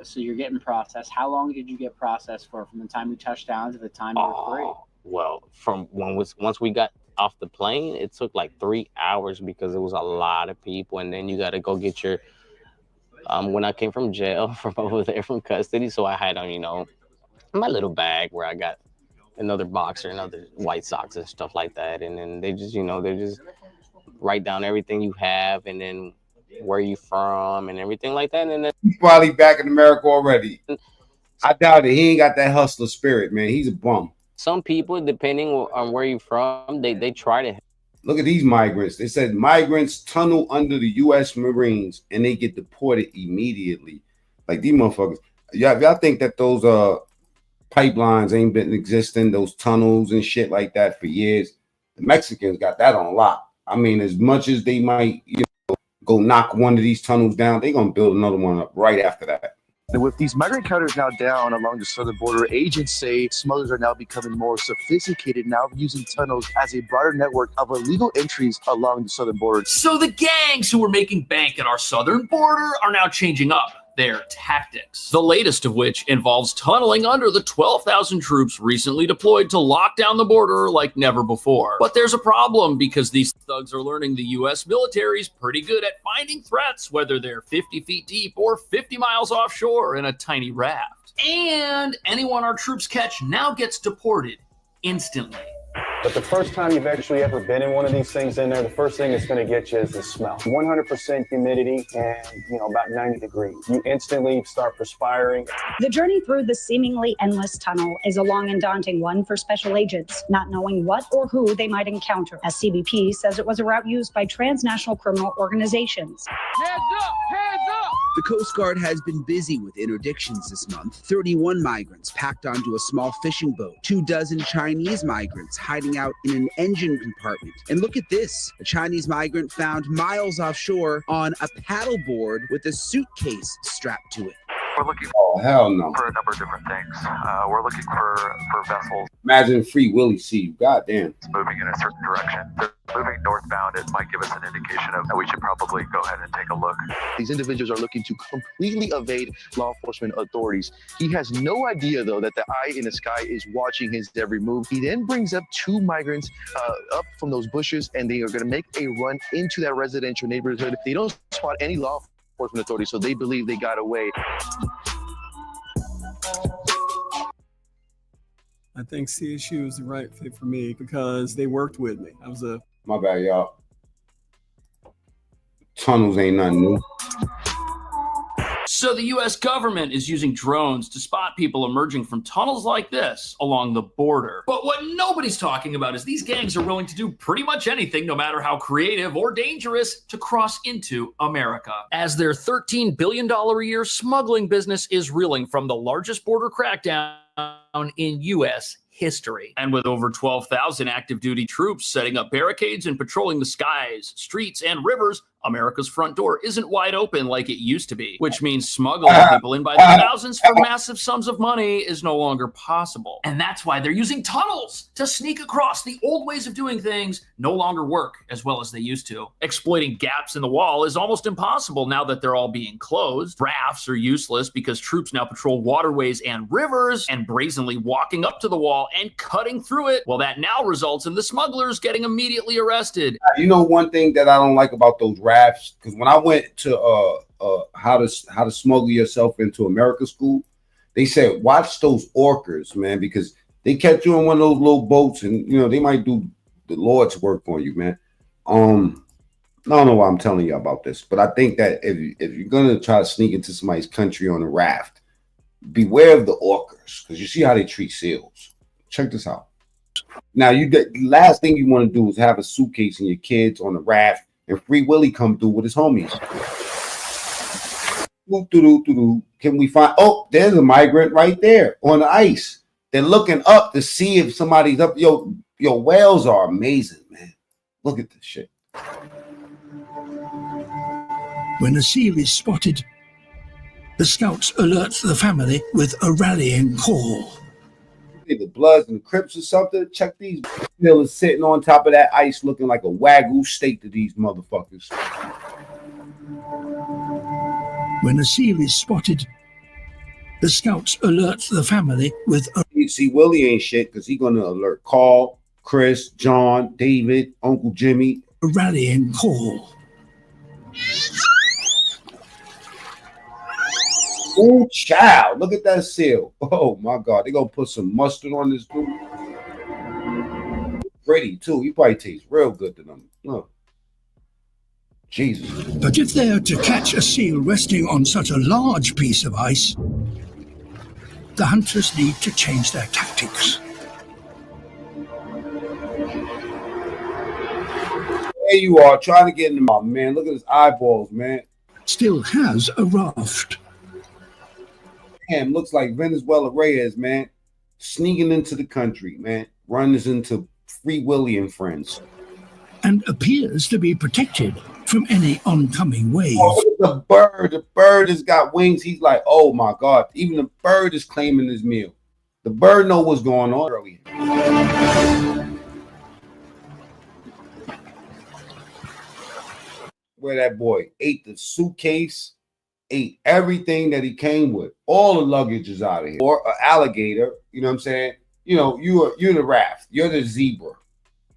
So you're getting processed. How long did you get processed for, from the time you touched down to the time you were free? Well, from once we got off the plane, it took like 3 hours because it was a lot of people. And then you got to go get your, when I came from jail, from over there from custody, so I had on, you know, my little bag where I got another boxer and other white socks and stuff like that. And then they just, you know, they just write down everything you have and then where you from and everything like that. And then he's probably back in America already. I doubt it. He ain't got that hustler spirit, man. He's a bum. Some people, depending on where you're from, they try to. Look at these migrants. They said migrants tunnel under the U.S. Marines and they get deported immediately. Like these motherfuckers. Y'all think that those pipelines ain't been existing, those tunnels and shit like that for years? The Mexicans got that on lock. I mean, as much as they might, you know, go knock one of these tunnels down, they're gonna build another one up right after that. With these migrant counters now down along the southern border, agents say smugglers are now becoming more sophisticated, now using tunnels as a broader network of illegal entries along the southern border. So the gangs who were making bank at our southern border are now changing up their tactics. The latest of which involves tunneling under the 12,000 troops recently deployed to lock down the border like never before. But there's a problem because these thugs are learning the U.S. military is pretty good at finding threats, whether they're 50 feet deep or 50 miles offshore in a tiny raft. And anyone our troops catch now gets deported instantly. But the first time you've actually ever been in one of these things in there, the first thing that's going to get you is the smell. 100% humidity and, you know, about 90 degrees. You instantly start perspiring. The journey through the seemingly endless tunnel is a long and daunting one for special agents, not knowing what or who they might encounter, as CBP says it was a route used by transnational criminal organizations. Hands up! Hands up! The Coast Guard has been busy with interdictions this month. 31 migrants packed onto a small fishing boat. 24 Chinese migrants hiding out in an engine compartment. And look at this. A Chinese migrant found miles offshore on a paddleboard with a suitcase strapped to it. We're looking hell no. for a number of different things. We're looking for vessels Imagine Free Willy see you. Goddamn. moving in a certain direction. They're moving northbound. It might give us an indication of that we should probably go ahead and take a look. These individuals are looking to completely evade law enforcement authorities. He has no idea, though, that the eye in the sky is watching his every move. He then brings up two migrants up from those bushes, and they are going to make a run into that residential neighborhood. They don't spot any law enforcement authorities, so they believe they got away. I think CSU is the right fit for me because they worked with me. I was a My bad, y'all. Tunnels ain't nothing new. So the U.S. government is using drones to spot people emerging from tunnels like this along the border. But what nobody's talking about is these gangs are willing to do pretty much anything, no matter how creative or dangerous, to cross into America. As their $13 billion a year smuggling business is reeling from the largest border crackdown in U.S. history. And with over 12,000 active duty troops setting up barricades and patrolling the skies, streets, and rivers America's front door isn't wide open like it used to be, which means smuggling people in by the thousands for massive sums of money is no longer possible. And that's why they're using tunnels to sneak across. The old ways of doing things no longer work as well as they used to. Exploiting gaps in the wall is almost impossible now that they're all being closed. Rafts are useless because troops now patrol waterways and rivers and brazenly walking up to the wall and cutting through it. Well, that now results in the smugglers getting immediately arrested. You know, one thing that I don't like about those rafts, because when I went to how to smuggle yourself into America school, they said watch those orcas, man, because they catch you on one of those little boats, and you know they might do the Lord's work on you, man. I don't know why I'm telling you about this, but I think that if you're gonna try to sneak into somebody's country on a raft, beware of the orcas, because you see how they treat seals. Check this out. Now, the last thing you want to do is have a suitcase and your kids on the raft, and Free Willy come through with his homies. Can we find? Oh, there's a migrant right there on the ice. They're looking up to see if somebody's up. Yo, whales are amazing, man. Look at this shit. When a seal is spotted, the scouts alert the family with a rallying call. The Bloods and the Crips or something. Check these killers sitting on top of that ice looking like a Wagyu steak to these motherfuckers. When a seal is spotted, the scouts alert the family with a... You see, Willie ain't shit because he's going to alert Carl, Chris, John, David, Uncle Jimmy. A rallying call. Oh, child. Look at that seal. Oh, my God. They're going to put some mustard on this dude. Pretty, too. He probably tastes real good to them. Look. Jesus. But if they are to catch a seal resting on such a large piece of ice, the hunters need to change their tactics. There you are, trying to get in them, man. Look at his eyeballs, man. Still has a raft. Damn, looks like Venezuela Reyes, man. Sneaking into the country, man. Runs into Free Willy and friends. And appears to be protected from any oncoming wave. Oh, look at the bird. The bird has got wings. He's like, oh my God. Even the bird is claiming his meal. The bird knows what's going on early. Where that boy ate the suitcase, ate everything that he came with. All the luggage is out of here. Or an alligator, you know what I'm saying? You know, you're the raft. You're the zebra.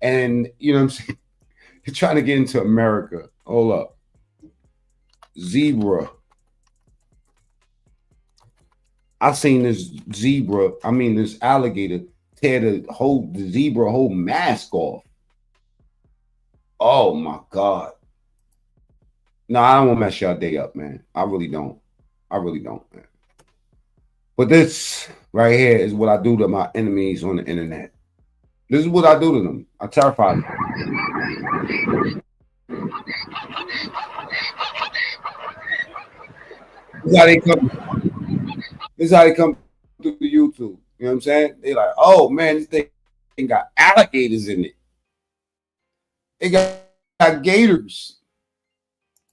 And, you know what I'm saying? You're trying to get into America. Hold up. Zebra. I seen this this alligator tear the zebra whole mask off. Oh my God. No, I don't want to mess y'all day up, man. I really don't. Man. But this right here is what I do to my enemies on the internet. This is what I do to them. I terrify them. This is how they come through the YouTube. You know what I'm saying? They're like, oh man, this thing got alligators in it. They got gators.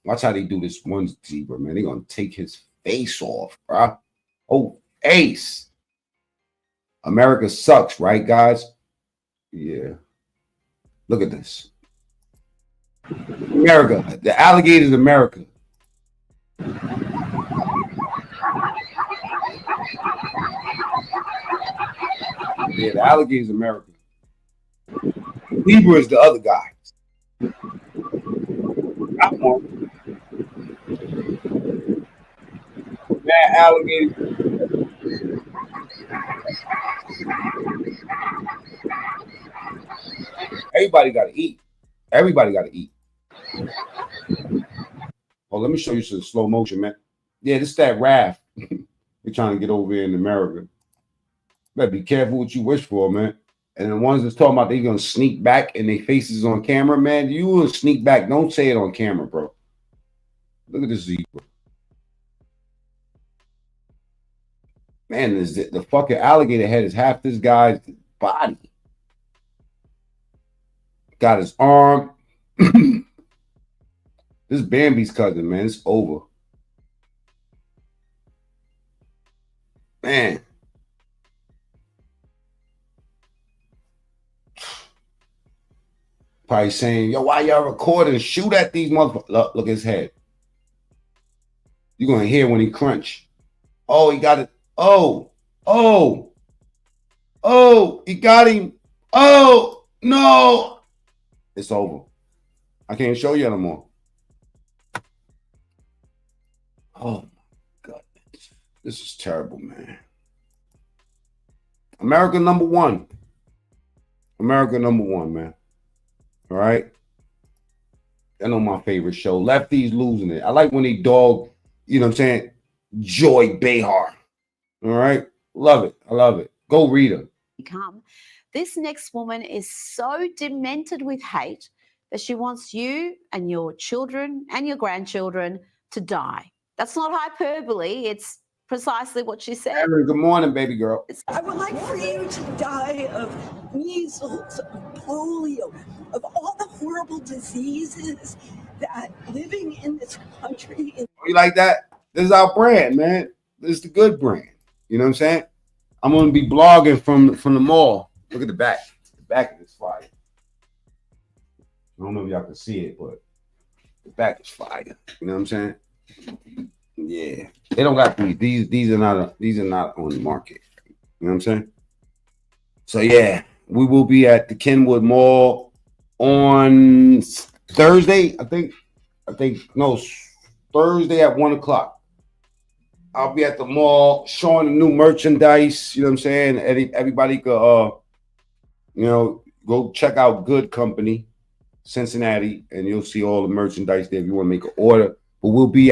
Watch how they do this one zebra, man. They're gonna take his face off, bro. Oh, ace. America sucks, right, guys? Yeah. Look at this. America. The alligator's America. Yeah, the alligator's America. Zebra is the other guy. Got one. That alligator. Everybody got to eat. Everybody got to eat. Oh, let me show you some slow motion, man. Yeah, this is that raft. We're trying to get over here in America. Better be careful what you wish for, man. And the ones that's talking about they're going to sneak back and their faces on camera, man, you will sneak back. Don't say it on camera, bro. Look at this zebra. Man, the fucking alligator head is half this guy's body. Got his arm. This is Bambi's cousin, man. It's over. Man. Probably saying, yo, why y'all recording? Shoot at these motherfuckers. Look at his head. You're going to hear when he crunch. Oh, he got it. Oh, he got him. Oh, no. It's over. I can't show you no more. Oh, my God. This is terrible, man. America number one. America number one, man. All right. I know my favorite show. Lefties losing it. I like when they dog, you know what I'm saying? Joy Behar. All right. Love it. I love it. Go read her. This next woman is so demented with hate that she wants you and your children and your grandchildren to die. That's not hyperbole. It's precisely what she said. Erin, good morning, baby girl. I would like for you to die of measles, of polio, of all the horrible diseases that living in this country. You like that? This is our brand, man. This is the good brand. You know what I'm saying? I'm going to be blogging from the mall. Look at the back. The back of this fire. I don't know if y'all can see it, but the back is fire. You know what I'm saying? Yeah. They don't got these. These are not on the market. You know what I'm saying? So yeah, we will be at the Kenwood Mall on Thursday. I think no, Thursday at 1:00. I'll be at the mall showing the new merchandise. You know what I'm saying? Everybody could go check out Good Company, Cincinnati, and you'll see all the merchandise there if you want to make an order. But we'll be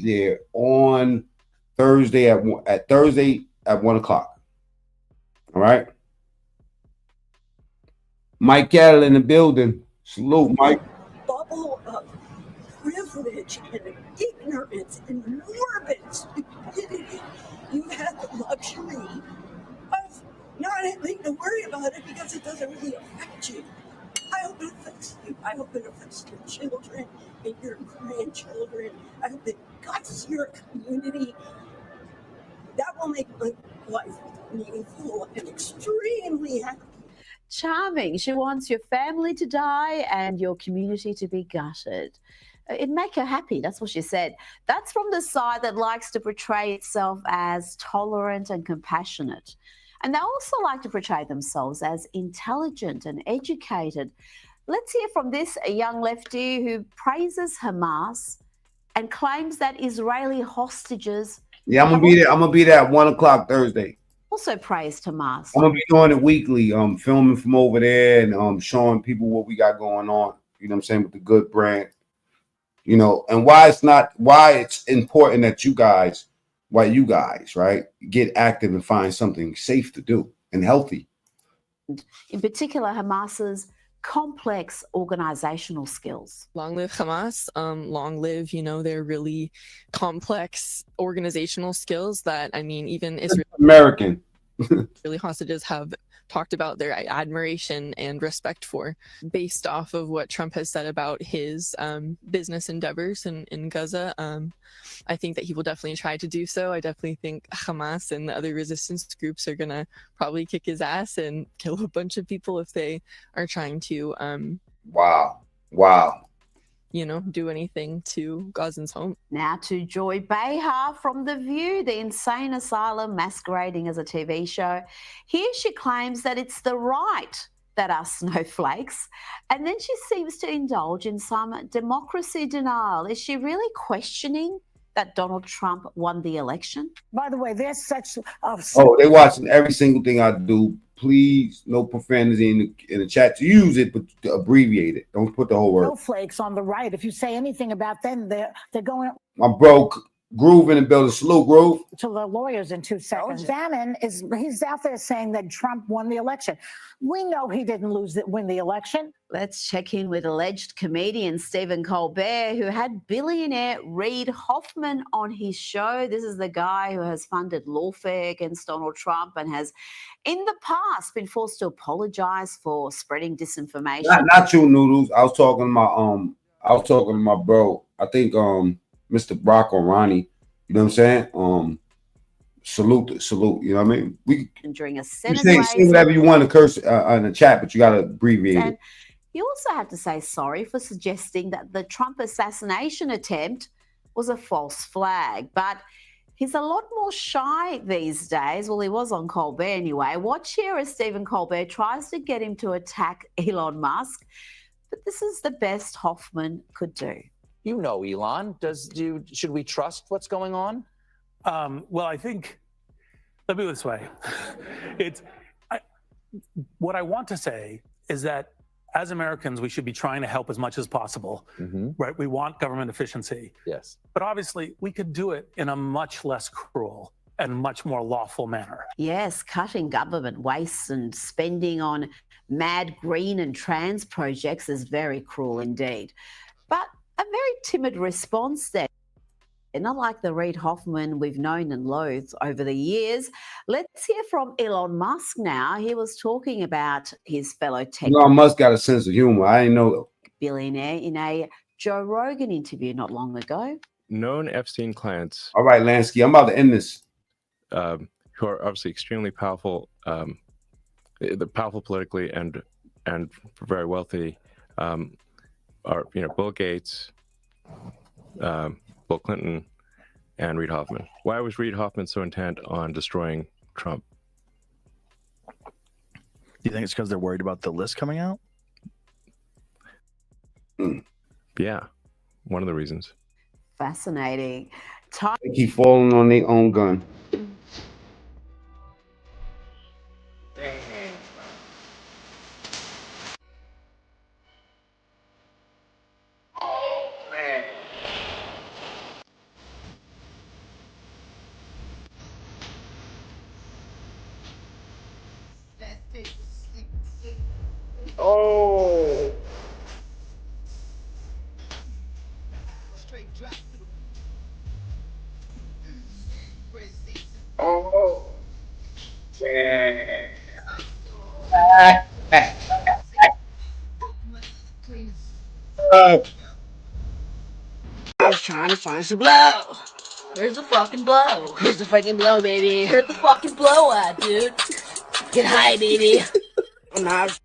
there on Thursday at 1:00. All right. Mike Cattle in the building. Salute, Mike. Bubble of privilege and ignorance and morbid stupidity. You've had the luxury of not having to worry about it because it doesn't really affect you. I hope it affects you. I hope it affects your children and your grandchildren. I hope it guts your community. That will make my life meaningful and extremely happy. Charming. She wants your family to die and your community to be gutted. It'd make her happy. That's what she said. That's from the side that likes to portray itself as tolerant and compassionate. And they also like to portray themselves as intelligent and educated. Let's hear from this young lefty who praises Hamas and claims that Israeli hostages. Yeah, I'm gonna be there at 1:00 Thursday. Also praised Hamas. I'm gonna be doing it weekly, filming from over there and showing people what we got going on. You know what I'm saying, with the Good brand. You know, and why it's important that you guys, right, get active and find something safe to do and healthy. In particular, Hamas's complex organizational skills. Long live Hamas. Long live, their really complex organizational skills that, even Israel. American. Israeli hostages have talked about their admiration and respect for, based off of what Trump has said about his business endeavors in Gaza. I think that he will definitely try to do so. I definitely think Hamas and the other resistance groups are gonna probably kick his ass and kill a bunch of people if they are trying to Wow. Do anything to Gazans' home. Now to Joy Behar from The View, the insane asylum masquerading as a TV show. Here she claims that it's the right that are snowflakes, and then she seems to indulge in some democracy denial. Is she really questioning that Donald Trump won the election? By the way, there's such... They're watching every single thing I do. Please, no profanity in the chat. To use it, but to abbreviate it. Don't put the whole word. Snowflakes on the right. If you say anything about them, they're going... My bro, Groove in the building. Salute, Groove. To the lawyers in 2 seconds. Bannon he's out there saying that Trump won the election. We know he didn't win the election. Let's check in with alleged comedian Stephen Colbert, who had billionaire Reid Hoffman on his show. This is the guy who has funded lawfare against Donald Trump and has, in the past, been forced to apologize for spreading disinformation. Not you, Noodles. I was talking about I was talking to my bro. I think Mr. Brock or Ronnie. You know what I'm saying? Salute. You know what I mean? We during a you Senate say race. whatever you want to curse in the chat, but you got to abbreviate And it. he also had to say sorry for suggesting that the Trump assassination attempt was a false flag. But he's a lot more shy these days. Well, he was on Colbert anyway. Watch here as Stephen Colbert tries to get him to attack Elon Musk. But this is the best Hoffman could do. You know, Elon. Should we trust what's going on? Well, I think, let me put it this way. What I want to say is that as Americans, we should be trying to help as much as possible, right? We want government efficiency. Yes. But obviously, we could do it in a much less cruel and much more lawful manner. Yes, cutting government waste and spending on mad green and trans projects is very cruel indeed. But a very timid response there. Not like the Reid Hoffman we've known and loathed over the years. Let's hear from Elon Musk now. He was talking about his fellow tech Elon Musk got a sense of humor. I didn't know. billionaire in a Joe Rogan interview not long ago. Known Epstein clients. All right, Lansky, I'm about to end this. Who are obviously extremely powerful, powerful politically and very wealthy, are Bill Gates, Bill Clinton, and Reid Hoffman. Why was Reid Hoffman so intent on destroying Trump? Do you think it's because they're worried about the list coming out? Yeah, one of the reasons. Fascinating. They keep falling on their own gun. Oh. Oh. Yeah. I was trying to find some blow. Where's the fucking blow? Where's the fucking blow, baby? Where's the fucking blow at, dude? Get high, baby. I'm not.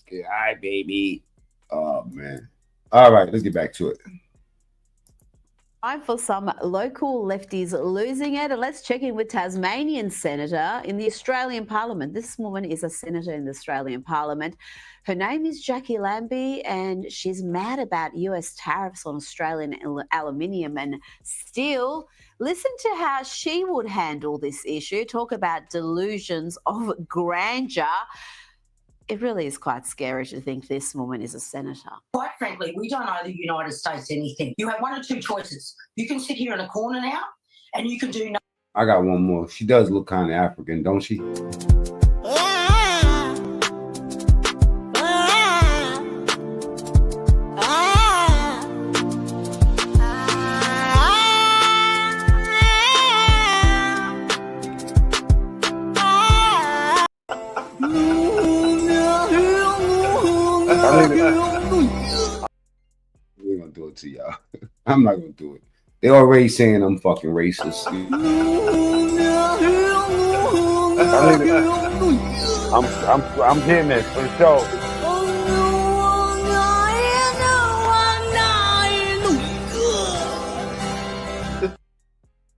Get high, baby. Oh, man. All right, let's get back to it. Time for some local lefties losing it. And let's check in with Tasmanian Senator in the Australian Parliament. This woman is a senator in the Australian Parliament. Her name is Jackie Lambie, and she's mad about US tariffs on Australian aluminium and steel. Listen to how she would handle this issue. Talk about delusions of grandeur. It really is quite scary to think this woman is a senator. Quite frankly, we don't owe the United States anything. You have one or two choices. You can sit here in a corner now, and you can do nothing. I got one more. She does look kind of African, don't she? We're gonna do it to y'all. I'm not gonna do it. They already saying I'm fucking racist. I'm getting it for sure.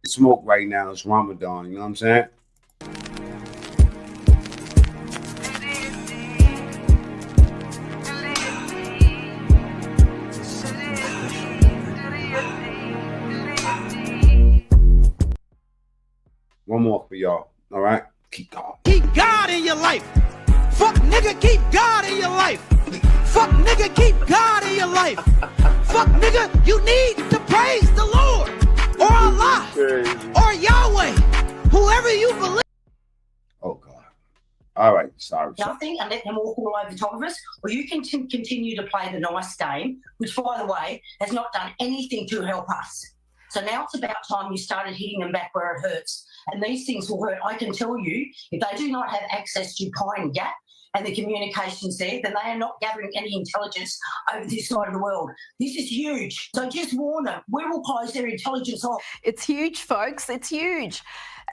Smoke right now. It's Ramadan. You know what I'm saying? One more for y'all. All right? Keep calm. Keep God in your life. Fuck nigga, keep God in your life. Fuck nigga, keep God in your life. Fuck nigga, you need to praise the Lord or Allah or Yahweh, whoever you believe. Oh God. All right. Sorry. Nothing and let them walk all over the top of us, or you can continue to play the nice game, which, by the way, has not done anything to help us. So now it's about time you started hitting them back where it hurts. And these things will hurt. I can tell you, if they do not have access to Pine Gap, and the communications there, then they are not gathering any intelligence over this side of the world. This is huge. So just warn them, we will close their intelligence off. It's huge, folks. It's huge.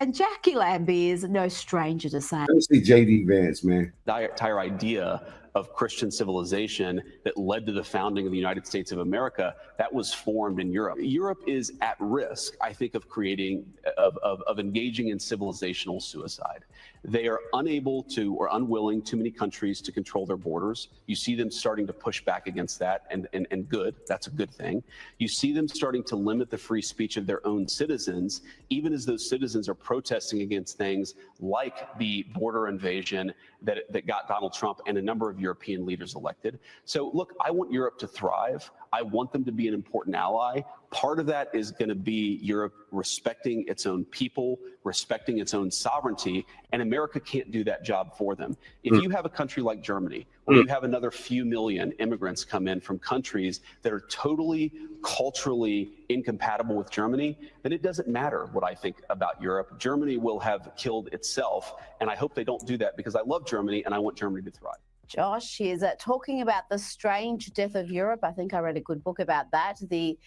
And Jackie Lambie is no stranger to saying. Let me see J.D. Vance, man. The entire idea of Christian civilization that led to the founding of the United States of America, that was formed in Europe. Europe is at risk, I think, of creating, of engaging in civilizational suicide. They are unable to, or unwilling, too many countries to control their borders. You see them starting to push back against that, and good, that's a good thing. You see them starting to limit the free speech of their own citizens, even as those citizens are protesting against things like the border invasion that got Donald Trump and a number of European leaders elected. So look, I want Europe to thrive. I want them to be an important ally. Part of that is going to be Europe respecting its own people, respecting its own sovereignty, and America can't do that job for them. If you have a country like Germany, where you have another few million immigrants come in from countries that are totally culturally incompatible with Germany, then it doesn't matter what I think about Europe. Germany will have killed itself, and I hope they don't do that, because I love Germany and I want Germany to thrive. Josh is talking about the strange death of Europe. I think I read a good book about that. The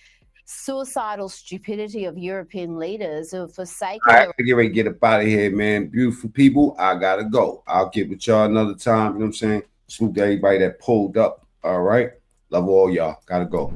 suicidal stupidity of European leaders who have forsaken. All right, get ready to get up out of here, man. Beautiful people, I gotta go. I'll get with y'all another time. You know what I'm saying? Salute to everybody that pulled up. All right, love all y'all. Gotta go.